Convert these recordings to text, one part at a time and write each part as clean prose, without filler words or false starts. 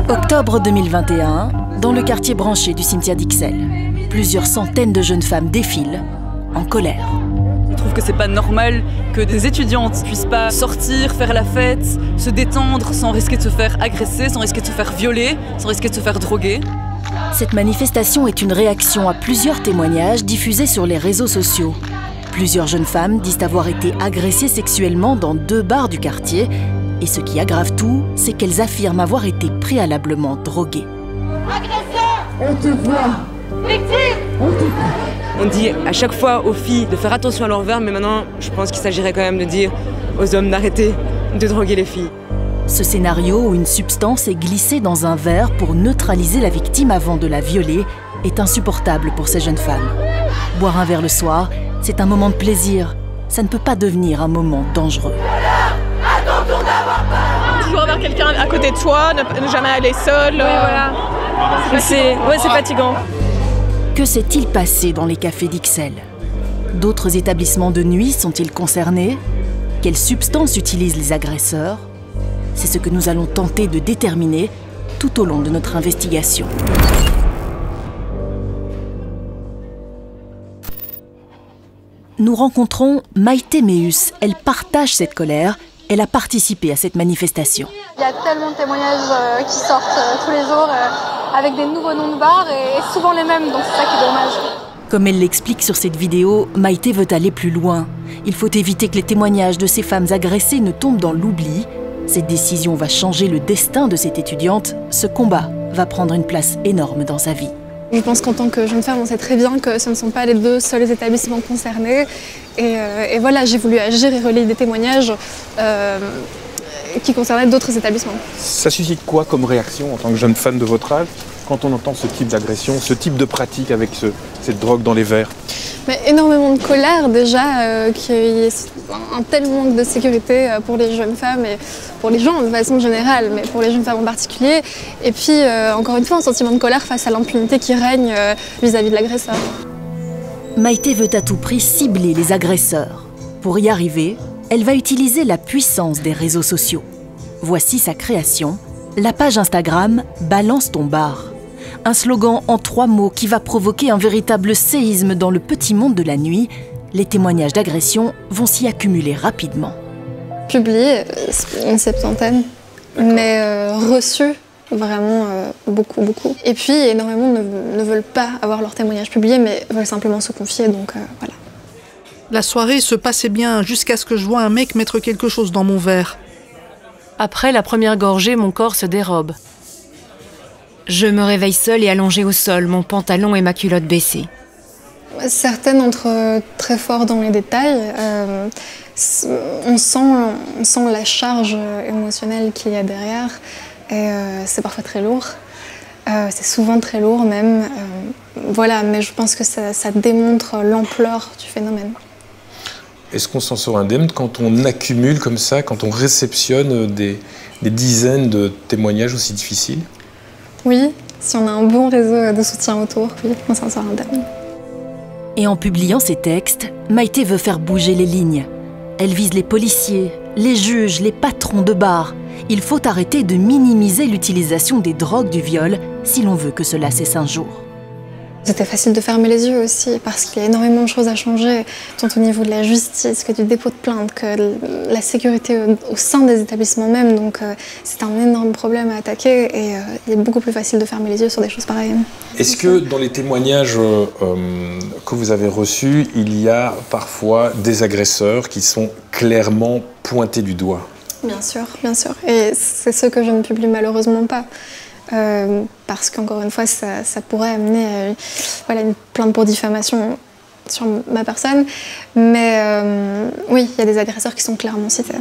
Octobre 2021, dans le quartier branché du cimetière d'Ixelles, plusieurs centaines de jeunes femmes défilent en colère. Je trouve que c'est pas normal que des étudiantes puissent pas sortir, faire la fête, se détendre sans risquer de se faire agresser, sans risquer de se faire violer, sans risquer de se faire droguer. Cette manifestation est une réaction à plusieurs témoignages diffusés sur les réseaux sociaux. Plusieurs jeunes femmes disent avoir été agressées sexuellement dans 2 bars du quartier. Et ce qui aggrave tout, c'est qu'elles affirment avoir été préalablement droguées. Agresseur! On te voit! Victime! On te voit! On dit à chaque fois aux filles de faire attention à leur verre, mais maintenant, je pense qu'il s'agirait quand même de dire aux hommes d'arrêter de droguer les filles. Ce scénario où une substance est glissée dans un verre pour neutraliser la victime avant de la violer est insupportable pour ces jeunes femmes. Boire un verre le soir, c'est un moment de plaisir. Ça ne peut pas devenir un moment dangereux. Toujours avoir quelqu'un à côté de toi, ne jamais aller seul. Ouais, voilà. C'est fatigant. Que s'est-il passé dans les cafés d'Ixelles? D'autres établissements de nuit sont-ils concernés? Quelles substances utilisent les agresseurs? C'est ce que nous allons tenter de déterminer tout au long de notre investigation. Nous rencontrons Maïté Méus. Elle partage cette colère. Elle a participé à cette manifestation. Il y a tellement de témoignages qui sortent tous les jours avec des nouveaux noms de bars et souvent les mêmes, donc c'est ça qui est dommage. Comme elle l'explique sur cette vidéo, Maïté veut aller plus loin. Il faut éviter que les témoignages de ces femmes agressées ne tombent dans l'oubli. Cette décision va changer le destin de cette étudiante. Ce combat va prendre une place énorme dans sa vie. Je pense qu'en tant que jeune femme, on sait très bien que ce ne sont pas les 2 seuls établissements concernés. Et voilà, j'ai voulu agir et relayer des témoignages qui concernaient d'autres établissements. Ça suscite quoi comme réaction en tant que jeune femme de votre âge quand on entend ce type d'agression, ce type de pratique avec cette drogue dans les verres? Mais énormément de colère déjà, qu'il y ait un tel manque de sécurité pour les jeunes femmes et pour les gens de façon générale, mais pour les jeunes femmes en particulier. Et puis, encore une fois, un sentiment de colère face à l'impunité qui règne vis-à-vis de l'agresseur. Maïté veut à tout prix cibler les agresseurs. Pour y arriver, elle va utiliser la puissance des réseaux sociaux. Voici sa création, la page Instagram « Balance ton bar ». Un slogan en 3 mots qui va provoquer un véritable séisme dans le petit monde de la nuit. Les témoignages d'agression vont s'y accumuler rapidement. Publié, une 70, mais reçu, vraiment beaucoup. Et puis, énormément ne veulent pas avoir leur témoignage publié, mais veulent simplement se confier, donc voilà. La soirée se passait bien jusqu'à ce que je vois un mec mettre quelque chose dans mon verre. Après la première gorgée, mon corps se dérobe. Je me réveille seule et allongée au sol, mon pantalon et ma culotte baissée. Certaines entrent très fort dans les détails. On sent la charge émotionnelle qu'il y a derrière. Et c'est parfois très lourd. C'est souvent très lourd même. Voilà, mais je pense que ça démontre l'ampleur du phénomène. Est-ce qu'on s'en sort indemne quand on accumule comme ça, quand on réceptionne des dizaines de témoignages aussi difficiles? Oui, si on a un bon réseau de soutien autour, oui, on s'en sort indemne. Et en publiant ces textes, Maïté veut faire bouger les lignes. Elle vise les policiers, les juges, les patrons de bars. Il faut arrêter de minimiser l'utilisation des drogues du viol si l'on veut que cela cesse un jour. C'était facile de fermer les yeux aussi, parce qu'il y a énormément de choses à changer, tant au niveau de la justice que du dépôt de plainte, que la sécurité au sein des établissements même. Donc c'est un énorme problème à attaquer et il est beaucoup plus facile de fermer les yeux sur des choses pareilles. Est-ce que dans les témoignages que vous avez reçus, il y a parfois des agresseurs qui sont clairement pointés du doigt? Bien sûr. Et c'est ce que je ne publie malheureusement pas. Parce qu'encore une fois, ça pourrait amener à une plainte pour diffamation sur ma personne. Mais oui, il y a des agresseurs qui sont clairement cités.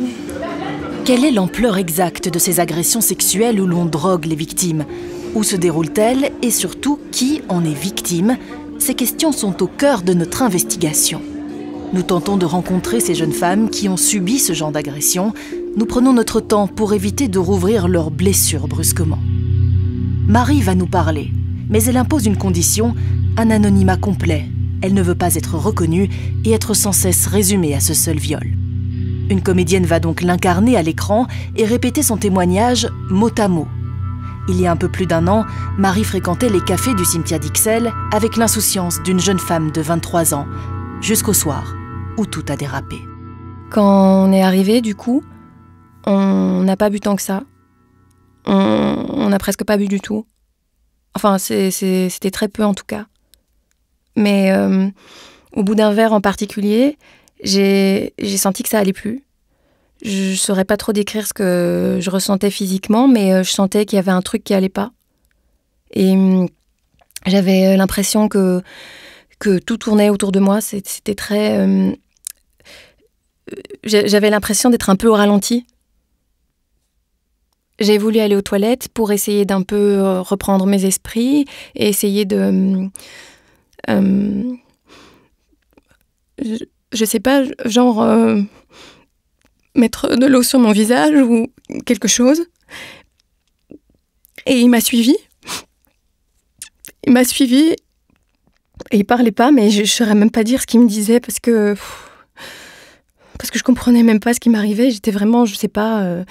Quelle est l'ampleur exacte de ces agressions sexuelles où l'on drogue les victimes? Où se déroulent-elles et surtout, qui en est victime? Ces questions sont au cœur de notre investigation. Nous tentons de rencontrer ces jeunes femmes qui ont subi ce genre d'agression. Nous prenons notre temps pour éviter de rouvrir leurs blessures brusquement. Marie va nous parler, mais elle impose une condition, un anonymat complet. Elle ne veut pas être reconnue et être sans cesse résumée à ce seul viol. Une comédienne va donc l'incarner à l'écran et répéter son témoignage mot à mot. Il y a un peu plus d'1 an, Marie fréquentait les cafés du cimetière d'Ixelles avec l'insouciance d'une jeune femme de 23 ans, jusqu'au soir où tout a dérapé. Quand on est arrivé, du coup, on n'a pas bu tant que ça. On n'a presque pas bu du tout. Enfin, c'était très peu en tout cas. Mais au bout d'un verre en particulier, j'ai senti que ça allait plus. Je saurais pas trop décrire ce que je ressentais physiquement, mais je sentais qu'il y avait un truc qui allait pas. Et j'avais l'impression que tout tournait autour de moi. C'était très... j'avais l'impression d'être un peu au ralenti. J'ai voulu aller aux toilettes pour essayer d'un peu reprendre mes esprits et essayer de... je sais pas, genre... mettre de l'eau sur mon visage ou quelque chose. Et il m'a suivi. Il m'a suivi et il parlait pas, mais je ne saurais même pas dire ce qu'il me disait parce que je comprenais même pas ce qui m'arrivait. J'étais vraiment, je sais pas...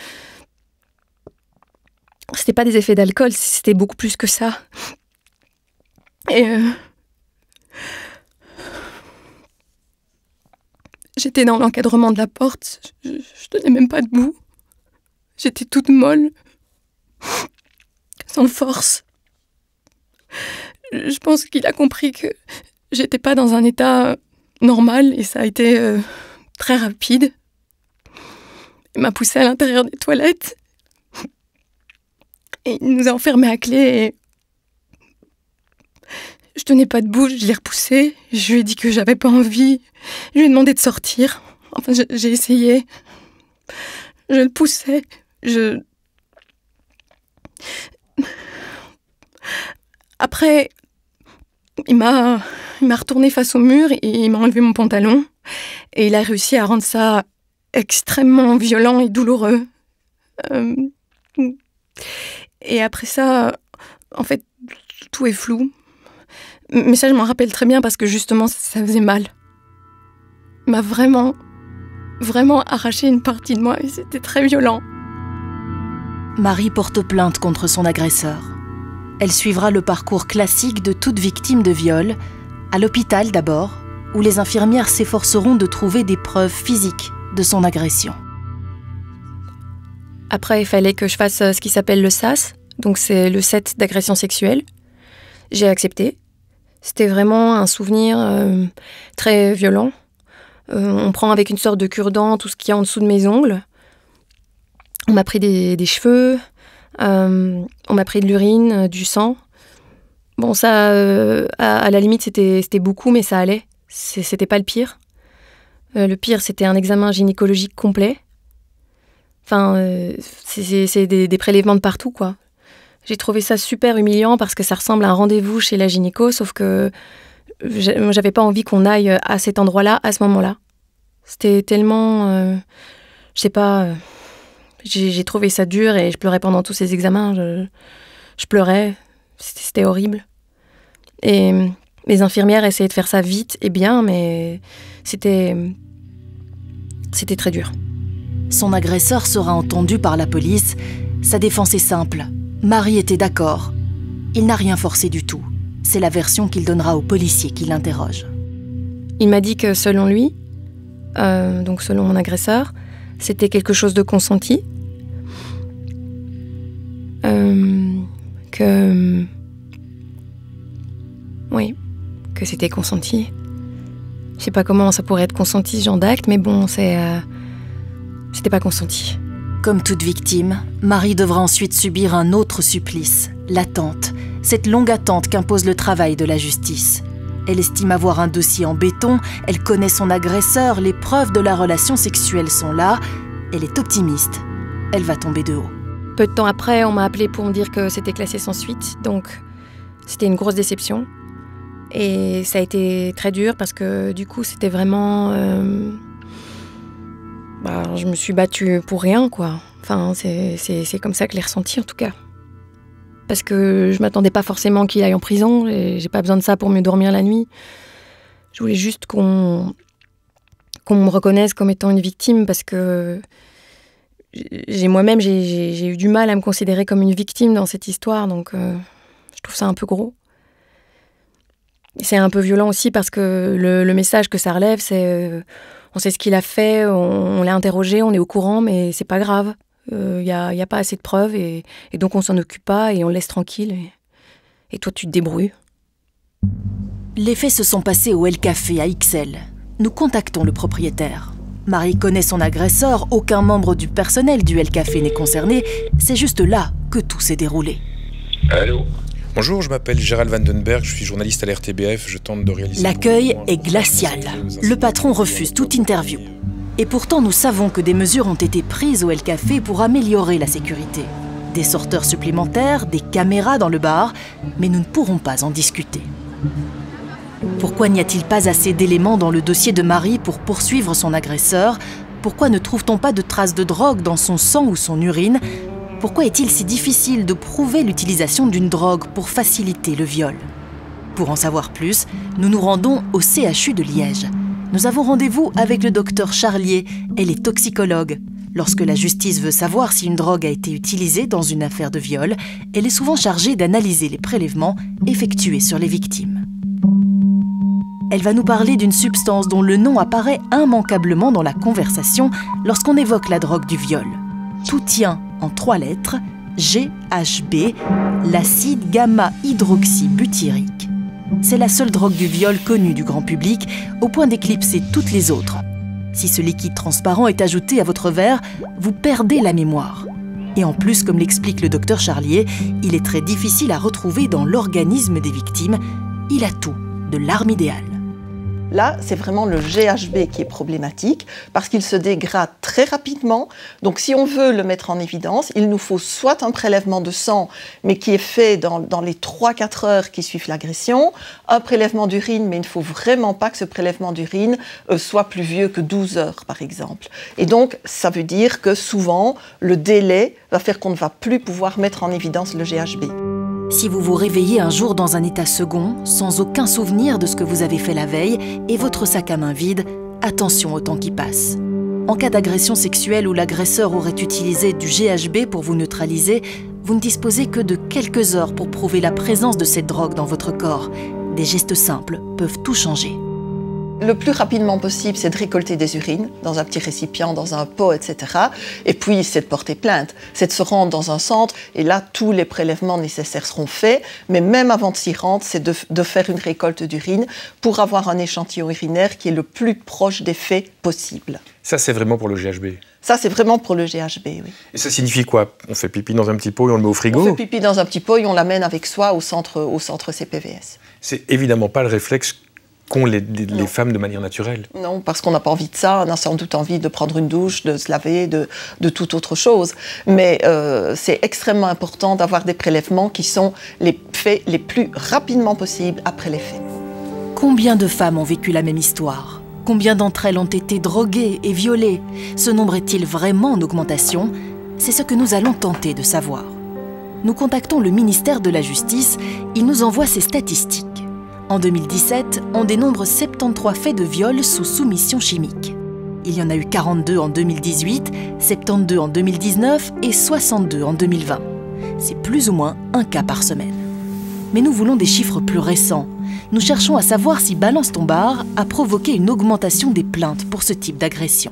c'était pas des effets d'alcool, c'était beaucoup plus que ça. Et j'étais dans l'encadrement de la porte, je tenais même pas debout. J'étais toute molle, sans force. Je pense qu'il a compris que j'étais pas dans un état normal et ça a été très rapide. Il m'a poussée à l'intérieur des toilettes et il nous a enfermés à clé et je tenais pas debout, je l'ai repoussé, je lui ai dit que j'avais pas envie, je lui ai demandé de sortir. Enfin, j'ai essayé, je le poussais, Après, il m'a retourné face au mur et il m'a enlevé mon pantalon et il a réussi à rendre ça extrêmement violent et douloureux. Et après ça, en fait, tout est flou. Mais ça, je m'en rappelle très bien parce que justement, ça faisait mal. Il m'a vraiment, vraiment arraché une partie de moi et c'était très violent. Marie porte plainte contre son agresseur. Elle suivra le parcours classique de toute victime de viol, à l'hôpital d'abord, où les infirmières s'efforceront de trouver des preuves physiques de son agression. Après, il fallait que je fasse ce qui s'appelle le SAS, donc c'est le set d'agression sexuelle. J'ai accepté. C'était vraiment un souvenir très violent. On prend avec une sorte de cure-dent tout ce qu'il y a en dessous de mes ongles. On m'a pris des cheveux, on m'a pris de l'urine, du sang. Bon, ça, à la limite, c'était beaucoup, mais ça allait. C'était pas le pire. Le pire, c'était un examen gynécologique complet. Enfin, c'est des prélèvements de partout, quoi. J'ai trouvé ça super humiliant parce que ça ressemble à un rendez-vous chez la gynéco, sauf que j'avais pas envie qu'on aille à cet endroit-là, à ce moment-là. C'était tellement... je sais pas... j'ai trouvé ça dur et je pleurais pendant tous ces examens. Je pleurais. C'était horrible. Et les infirmières essayaient de faire ça vite et bien, mais c'était très dur. Son agresseur sera entendu par la police. Sa défense est simple. Marie était d'accord. Il n'a rien forcé du tout. C'est la version qu'il donnera aux policiers qui l'interrogent. Il m'a dit que selon lui, donc selon mon agresseur, c'était quelque chose de consenti. Oui, que c'était consenti. Je sais pas comment ça pourrait être consenti ce genre d'acte, mais bon, c'était pas consenti. Comme toute victime, Marie devra ensuite subir un autre supplice, l'attente, cette longue attente qu'impose le travail de la justice. Elle estime avoir un dossier en béton, elle connaît son agresseur, les preuves de la relation sexuelle sont là, elle est optimiste, elle va tomber de haut. Peu de temps après, on m'a appelé pour me dire que c'était classé sans suite, donc c'était une grosse déception. Et ça a été très dur parce que du coup, c'était vraiment... je me suis battue pour rien, quoi. Enfin, c'est comme ça que je l'ai ressenti, en tout cas. Parce que je m'attendais pas forcément qu'il aille en prison, et j'ai pas besoin de ça pour mieux dormir la nuit. Je voulais juste qu'on me reconnaisse comme étant une victime, parce que moi-même, j'ai eu du mal à me considérer comme une victime dans cette histoire, donc je trouve ça un peu gros. C'est un peu violent aussi parce que le message que ça relève, c'est on sait ce qu'il a fait, on l'a interrogé, on est au courant, mais c'est pas grave. Y a pas assez de preuves et donc on s'en occupe pas et on le laisse tranquille. Et toi, tu te débrouilles. Les faits se sont passés au El Café à Ixelles. Nous contactons le propriétaire. Marie connaît son agresseur, aucun membre du personnel du El Café n'est concerné. C'est juste là que tout s'est déroulé. Allô ? Bonjour, je m'appelle Gérald Vandenberg, je suis journaliste à l'RTBF, je tente de réaliser... L'accueil est glacial. Le patron refuse toute interview. Et pourtant, nous savons que des mesures ont été prises au El Café pour améliorer la sécurité. Des sorteurs supplémentaires, des caméras dans le bar, mais nous ne pourrons pas en discuter. Pourquoi n'y a-t-il pas assez d'éléments dans le dossier de Marie pour poursuivre son agresseur? Pourquoi ne trouve-t-on pas de traces de drogue dans son sang ou son urine? Pourquoi est-il si difficile de prouver l'utilisation d'une drogue pour faciliter le viol? Pour en savoir plus, nous nous rendons au CHU de Liège. Nous avons rendez-vous avec le docteur Charlier, elle est toxicologue. Lorsque la justice veut savoir si une drogue a été utilisée dans une affaire de viol, elle est souvent chargée d'analyser les prélèvements effectués sur les victimes. Elle va nous parler d'une substance dont le nom apparaît immanquablement dans la conversation lorsqu'on évoque la drogue du viol. Tout tient en 3 lettres, GHB, l'acide gamma-hydroxybutyrique. C'est la seule drogue du viol connue du grand public, au point d'éclipser toutes les autres. Si ce liquide transparent est ajouté à votre verre, vous perdez la mémoire. Et en plus, comme l'explique le docteur Charlier, il est très difficile à retrouver dans l'organisme des victimes. Il a tout de l'arme idéale. Là, c'est vraiment le GHB qui est problématique parce qu'il se dégrade très rapidement. Donc, si on veut le mettre en évidence, il nous faut soit un prélèvement de sang, mais qui est fait dans les 3-4 heures qui suivent l'agression, un prélèvement d'urine, mais il ne faut vraiment pas que ce prélèvement d'urine soit plus vieux que 12 heures, par exemple. Et donc, ça veut dire que souvent, le délai va faire qu'on ne va plus pouvoir mettre en évidence le GHB. Si vous vous réveillez un jour dans un état second, sans aucun souvenir de ce que vous avez fait la veille et votre sac à main vide, attention au temps qui passe. En cas d'agression sexuelle où l'agresseur aurait utilisé du GHB pour vous neutraliser, vous ne disposez que de quelques heures pour prouver la présence de cette drogue dans votre corps. Des gestes simples peuvent tout changer. Le plus rapidement possible, c'est de récolter des urines dans un petit récipient, dans un pot, etc. Et puis, c'est de porter plainte. C'est de se rendre dans un centre et là, tous les prélèvements nécessaires seront faits. Mais même avant de s'y rendre, c'est de faire une récolte d'urine pour avoir un échantillon urinaire qui est le plus proche des faits possible. Ça, c'est vraiment pour le GHB? Ça, c'est vraiment pour le GHB, oui. Et ça signifie quoi? On fait pipi dans un petit pot et on le met au frigo? On fait pipi dans un petit pot et on l'amène avec soi au centre CPVS. C'est évidemment pas le réflexe qu'ont les femmes de manière naturelle. Non, parce qu'on n'a pas envie de ça. On a sans doute envie de prendre une douche, de se laver, de toute autre chose. Mais c'est extrêmement important d'avoir des prélèvements qui sont faits les plus rapidement possible après les faits. Combien de femmes ont vécu la même histoire? Combien d'entre elles ont été droguées et violées? Ce nombre est-il vraiment en augmentation? C'est ce que nous allons tenter de savoir. Nous contactons le ministère de la Justice. Il nous envoie ses statistiques. En 2017, on dénombre 73 faits de viol sous soumission chimique. Il y en a eu 42 en 2018, 72 en 2019 et 62 en 2020. C'est plus ou moins un cas par semaine. Mais nous voulons des chiffres plus récents. Nous cherchons à savoir si Balance ton bar a provoqué une augmentation des plaintes pour ce type d'agression.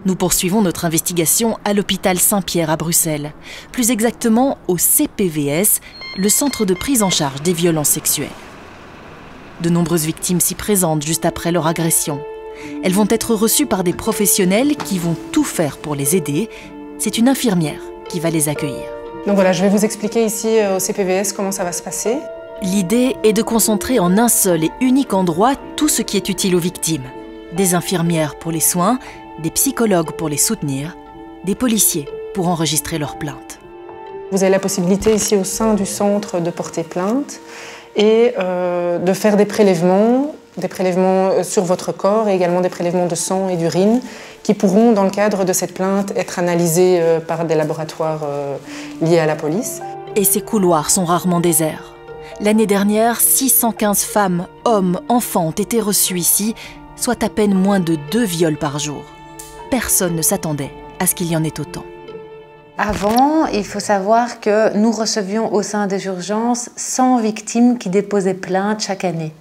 Nous poursuivons notre investigation à l'hôpital Saint-Pierre à Bruxelles, plus exactement au CPVS, le centre de prise en charge des violences sexuelles. De nombreuses victimes s'y présentent juste après leur agression. Elles vont être reçues par des professionnels qui vont tout faire pour les aider. C'est une infirmière qui va les accueillir. Donc voilà, je vais vous expliquer ici au CPVS comment ça va se passer. L'idée est de concentrer en un seul et unique endroit tout ce qui est utile aux victimes. Des infirmières pour les soins, des psychologues pour les soutenir, des policiers pour enregistrer leurs plaintes. Vous avez la possibilité ici au sein du centre de porter plainte et de faire des prélèvements sur votre corps et également des prélèvements de sang et d'urine qui pourront, dans le cadre de cette plainte, être analysés par des laboratoires liés à la police. Et ces couloirs sont rarement déserts. L'année dernière, 615 femmes, hommes, enfants ont été reçus ici, soit à peine moins de 2 viols par jour. Personne ne s'attendait à ce qu'il y en ait autant. Avant, il faut savoir que nous recevions au sein des urgences 100 victimes qui déposaient plainte chaque année.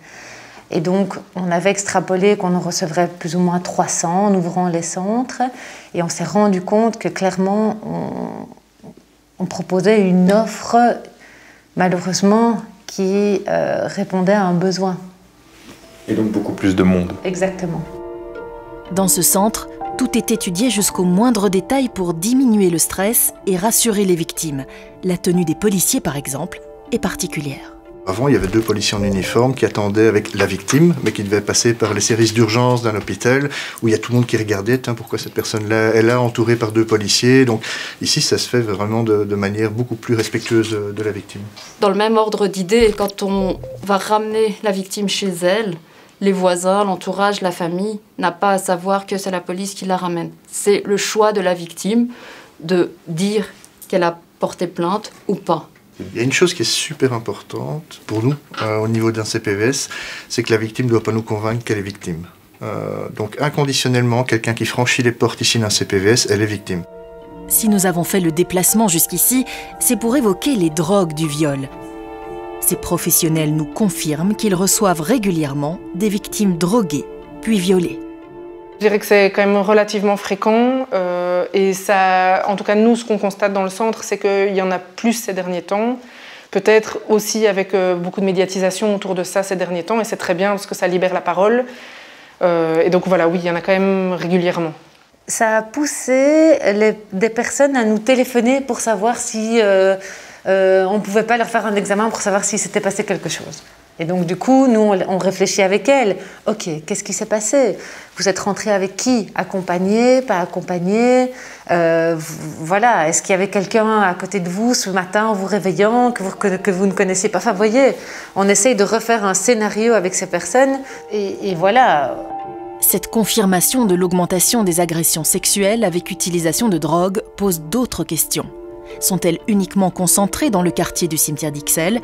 Et donc, on avait extrapolé qu'on en recevrait plus ou moins 300 en ouvrant les centres. Et on s'est rendu compte que clairement, on proposait une offre, malheureusement, qui répondait à un besoin. Et donc beaucoup plus de monde. Exactement. Dans ce centre, tout est étudié jusqu'au moindre détail pour diminuer le stress et rassurer les victimes. La tenue des policiers, par exemple, est particulière. Avant, il y avait 2 policiers en uniforme qui attendaient avec la victime, mais qui devaient passer par les services d'urgence d'un hôpital, où il y a tout le monde qui regardait, pourquoi cette personne-là est là, entourée par 2 policiers. Donc ici, ça se fait vraiment de manière beaucoup plus respectueuse de la victime. Dans le même ordre d'idées, quand on va ramener la victime chez elle, les voisins, l'entourage, la famille n'a pas à savoir que c'est la police qui la ramène. C'est le choix de la victime de dire qu'elle a porté plainte ou pas. Il y a une chose qui est super importante pour nous au niveau d'un CPVS, c'est que la victime ne doit pas nous convaincre qu'elle est victime. Donc inconditionnellement, quelqu'un qui franchit les portes ici d'un CPVS, elle est victime. Si nous avons fait le déplacement jusqu'ici, c'est pour évoquer les drogues du viol. Ces professionnels nous confirment qu'ils reçoivent régulièrement des victimes droguées, puis violées. Je dirais que c'est quand même relativement fréquent et ça, en tout cas nous, ce qu'on constate dans le centre, c'est qu'il y en a plus ces derniers temps. Peut-être aussi avec beaucoup de médiatisation autour de ça ces derniers temps et c'est très bien parce que ça libère la parole. Et donc voilà, oui, il y en a quand même régulièrement. Ça a poussé des personnes à nous téléphoner pour savoir si on ne pouvait pas leur faire un examen pour savoir s'il s'était passé quelque chose. Et donc du coup, nous, on réfléchit avec elles. Ok, qu'est-ce qui s'est passé? Vous êtes rentrés avec qui? Accompagné, pas accompagné? Voilà, est-ce qu'il y avait quelqu'un à côté de vous ce matin en vous réveillant que vous ne connaissiez pas? Enfin, vous voyez, on essaye de refaire un scénario avec ces personnes et voilà. Cette confirmation de l'augmentation des agressions sexuelles avec utilisation de drogue pose d'autres questions. Sont-elles uniquement concentrées dans le quartier du cimetière d'Ixelles?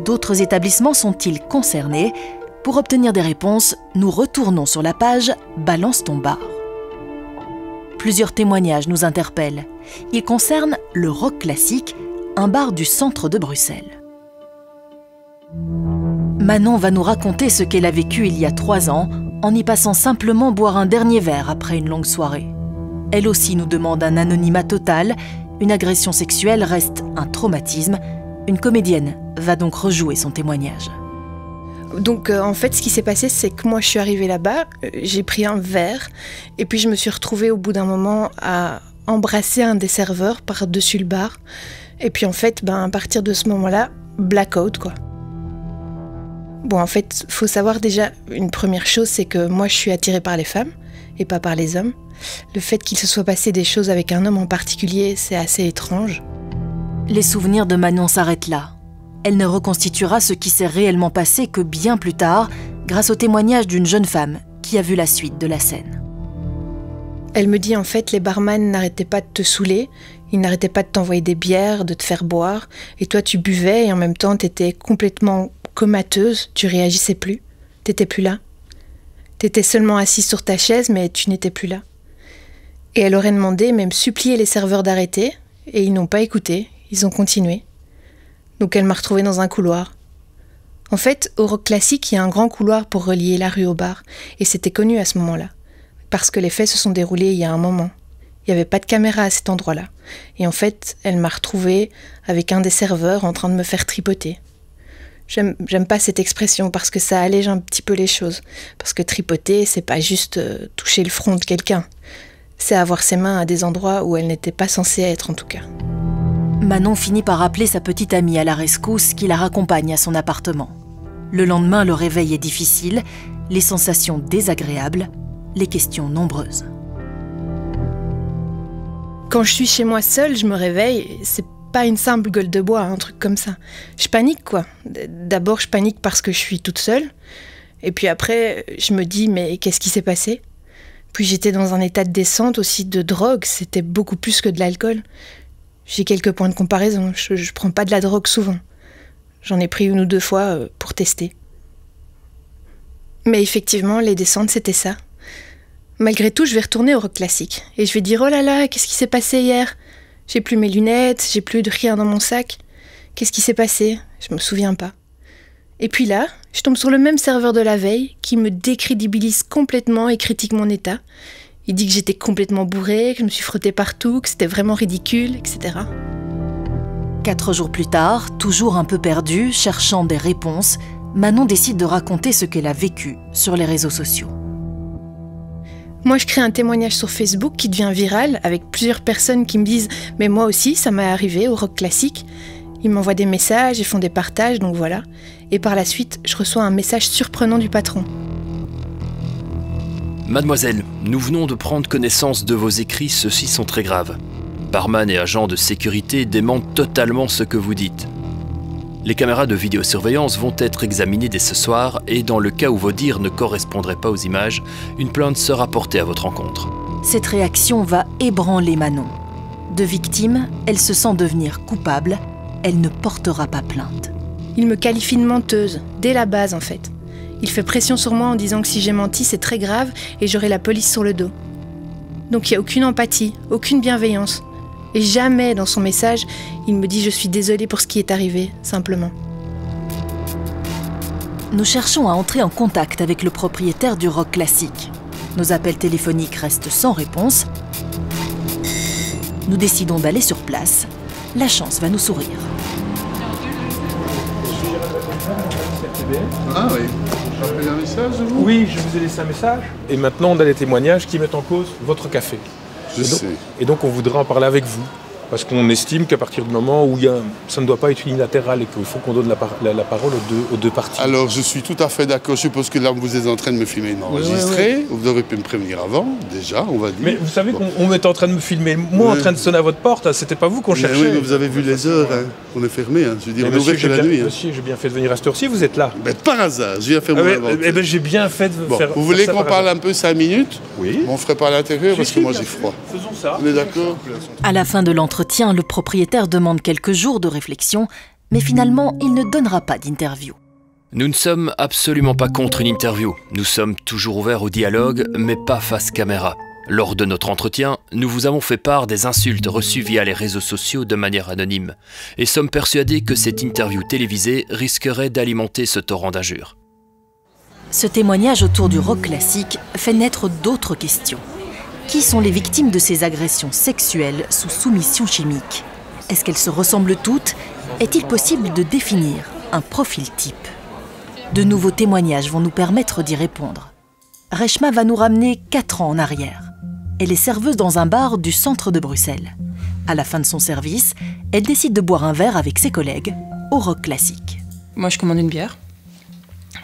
D'autres établissements sont-ils concernés? Pour obtenir des réponses, nous retournons sur la page « Balance ton bar ». Plusieurs témoignages nous interpellent. Ils concernent le Rock Classique, un bar du centre de Bruxelles. Manon va nous raconter ce qu'elle a vécu il y a 3 ans en y passant simplement boire un dernier verre après une longue soirée. Elle aussi nous demande un anonymat total. Une agression sexuelle reste un traumatisme. Une comédienne va donc rejouer son témoignage. Donc en fait, ce qui s'est passé, c'est que moi je suis arrivée là-bas, j'ai pris un verre et puis je me suis retrouvée au bout d'un moment à embrasser un des serveurs par-dessus le bar. Et puis en fait, à partir de ce moment-là, blackout quoi. Bon, en fait, faut savoir déjà une première chose, c'est que moi je suis attirée par les femmes et pas par les hommes. Le fait qu'il se soit passé des choses avec un homme en particulier, c'est assez étrange. Les souvenirs de Manon s'arrêtent là. Elle ne reconstituera ce qui s'est réellement passé que bien plus tard, grâce au témoignage d'une jeune femme qui a vu la suite de la scène. Elle me dit en fait, les barman n'arrêtaient pas de te saouler, ils n'arrêtaient pas de t'envoyer des bières, de te faire boire, et toi tu buvais et en même temps t'étais complètement comateuse, tu réagissais plus, t'étais plus là. T'étais seulement assise sur ta chaise, mais tu n'étais plus là. Et elle aurait demandé, même supplié les serveurs d'arrêter, et ils n'ont pas écouté, ils ont continué. Donc elle m'a retrouvée dans un couloir. En fait, au Rock Classique, il y a un grand couloir pour relier la rue au bar, et c'était connu à ce moment-là, parce que les faits se sont déroulés il y a un moment. Il n'y avait pas de caméra à cet endroit-là. Et en fait, elle m'a retrouvée avec un des serveurs en train de me faire tripoter. J'aime pas cette expression parce que ça allège un petit peu les choses. Parce que tripoter, c'est pas juste toucher le front de quelqu'un. C'est avoir ses mains à des endroits où elles n'étaient pas censées être en tout cas. Manon finit par appeler sa petite amie à la rescousse qui la raccompagne à son appartement. Le lendemain, le réveil est difficile, les sensations désagréables, les questions nombreuses. Quand je suis chez moi seule, je me réveille, c'est pas une simple gueule de bois, un truc comme ça. Je panique quoi. D'abord je panique parce que je suis toute seule, et puis après je me dis mais qu'est-ce qui s'est passé? Puis j'étais dans un état de descente aussi de drogue, c'était beaucoup plus que de l'alcool. J'ai quelques points de comparaison, je prends pas de la drogue souvent. J'en ai pris 1 ou 2 fois pour tester. Mais effectivement, les descentes c'était ça. Malgré tout, je vais retourner au Rock Classique et je vais dire oh là là, qu'est-ce qui s'est passé hier? J'ai plus mes lunettes, j'ai plus de rien dans mon sac. Qu'est-ce qui s'est passé? Je me souviens pas. Et puis là, je tombe sur le même serveur de la veille qui me décrédibilise complètement et critique mon état. Il dit que j'étais complètement bourrée, que je me suis frottée partout, que c'était vraiment ridicule, etc. 4 jours plus tard, toujours un peu perdue, cherchant des réponses, Manon décide de raconter ce qu'elle a vécu sur les réseaux sociaux. Moi, je crée un témoignage sur Facebook qui devient viral avec plusieurs personnes qui me disent « Mais moi aussi, ça m'est arrivé au rock classique ». Ils m'envoient des messages et font des partages, donc voilà. Et par la suite, je reçois un message surprenant du patron. Mademoiselle, nous venons de prendre connaissance de vos écrits, ceux-ci sont très graves. Barman et agents de sécurité démentent totalement ce que vous dites. Les caméras de vidéosurveillance vont être examinées dès ce soir et dans le cas où vos dires ne correspondraient pas aux images, une plainte sera portée à votre encontre. Cette réaction va ébranler Manon. De victime, elle se sent devenir coupable. Elle ne portera pas plainte. Il me qualifie de menteuse, dès la base en fait. Il fait pression sur moi en disant que si j'ai menti, c'est très grave et j'aurai la police sur le dos. Donc il n'y a aucune empathie, aucune bienveillance. Et jamais dans son message, il me dit « je suis désolée pour ce qui est arrivé », simplement. Nous cherchons à entrer en contact avec le propriétaire du rock classique. Nos appels téléphoniques restent sans réponse. Nous décidons d'aller sur place. La chance va nous sourire. Ah oui. J'ai appelé un message, vous? Oui, je vous ai laissé un message. Et maintenant, on a des témoignages qui mettent en cause votre café. Et donc, on voudrait en parler avec vous. Parce qu'on estime qu'à partir du moment où ça ne doit pas être unilatéral et qu'il faut qu'on donne la parole aux deux parties. Alors, je suis tout à fait d'accord. Je suppose que là, vous êtes en train de me filmer et d'enregistrer. Oui. Vous aurez pu me prévenir avant, déjà, on va dire. Mais vous savez qu'on était en train de me filmer, moi en train de sonner à votre porte, c'était pas vous qu'on cherchait. Oui, mais vous avez vu les heures, hein. On est fermé. Hein. Je veux dire, on est ouvert que la nuit. Monsieur, j'ai bien fait de venir à cette heure-ci, vous êtes là. Mais par hasard, je viens faire mon aventure. Eh ben, j'ai bien fait de faire. Vous voulez qu'on parle un peu 5 minutes? Oui. On ne ferait pas à l'intérieur parce que moi j'ai froid. Faisons ça. On est d'accord? À la fin de l'entretien, le propriétaire demande quelques jours de réflexion, mais finalement, il ne donnera pas d'interview. Nous ne sommes absolument pas contre une interview. Nous sommes toujours ouverts au dialogue, mais pas face caméra. Lors de notre entretien, nous vous avons fait part des insultes reçues via les réseaux sociaux de manière anonyme, et sommes persuadés que cette interview télévisée risquerait d'alimenter ce torrent d'injures. Ce témoignage autour du rock classique fait naître d'autres questions. Qui sont les victimes de ces agressions sexuelles sous soumission chimique? Est-ce qu'elles se ressemblent toutes? Est-il possible de définir un profil type? De nouveaux témoignages vont nous permettre d'y répondre. Reshma va nous ramener 4 ans en arrière. Elle est serveuse dans un bar du centre de Bruxelles. À la fin de son service, elle décide de boire un verre avec ses collègues au rock classique. Moi, je commande une bière.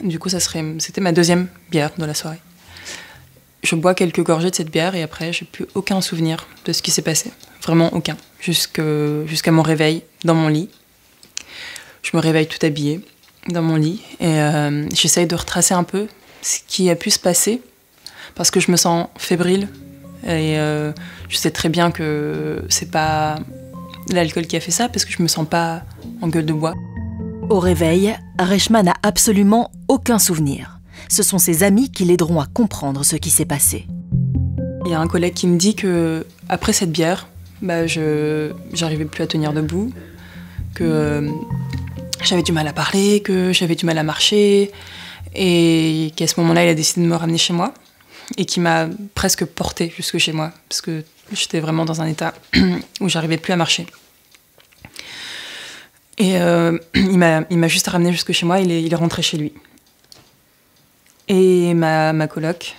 Du coup, c'était ma 2e bière de la soirée. Je bois quelques gorgées de cette bière et après, j'ai plus aucun souvenir de ce qui s'est passé. Vraiment aucun. Jusqu'à mon réveil dans mon lit. Je me réveille tout habillée dans mon lit et j'essaye de retracer un peu ce qui a pu se passer parce que je me sens fébrile et je sais très bien que c'est pas l'alcool qui a fait ça parce que je me sens pas en gueule de bois. Au réveil, Reshma n'a absolument aucun souvenir. Ce sont ses amis qui l'aideront à comprendre ce qui s'est passé. Il y a un collègue qui me dit que après cette bière, j'arrivais plus à tenir debout, que j'avais du mal à parler, que j'avais du mal à marcher, et qu'à ce moment-là, il a décidé de me ramener chez moi, et qui m'a presque portée jusque chez moi, parce que j'étais vraiment dans un état où j'arrivais plus à marcher. Et il m'a juste ramené jusque chez moi, il est rentré chez lui. Et ma coloc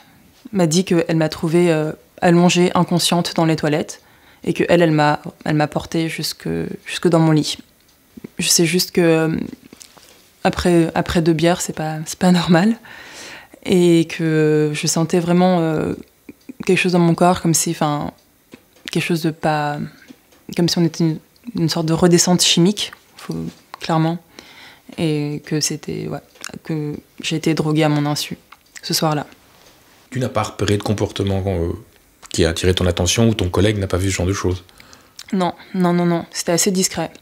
m'a dit qu'elle m'a trouvée allongée, inconsciente dans les toilettes, et qu'elle m'a portée jusque dans mon lit. Je sais juste que après 2 bières, c'est pas normal, et que je sentais vraiment quelque chose dans mon corps, comme si on était une sorte de redescente chimique, clairement, et que que j'ai été droguée à mon insu ce soir-là. Tu n'as pas repéré de comportement qui a attiré ton attention ou ton collègue n'a pas vu ce genre de choses? Non. C'était assez discret.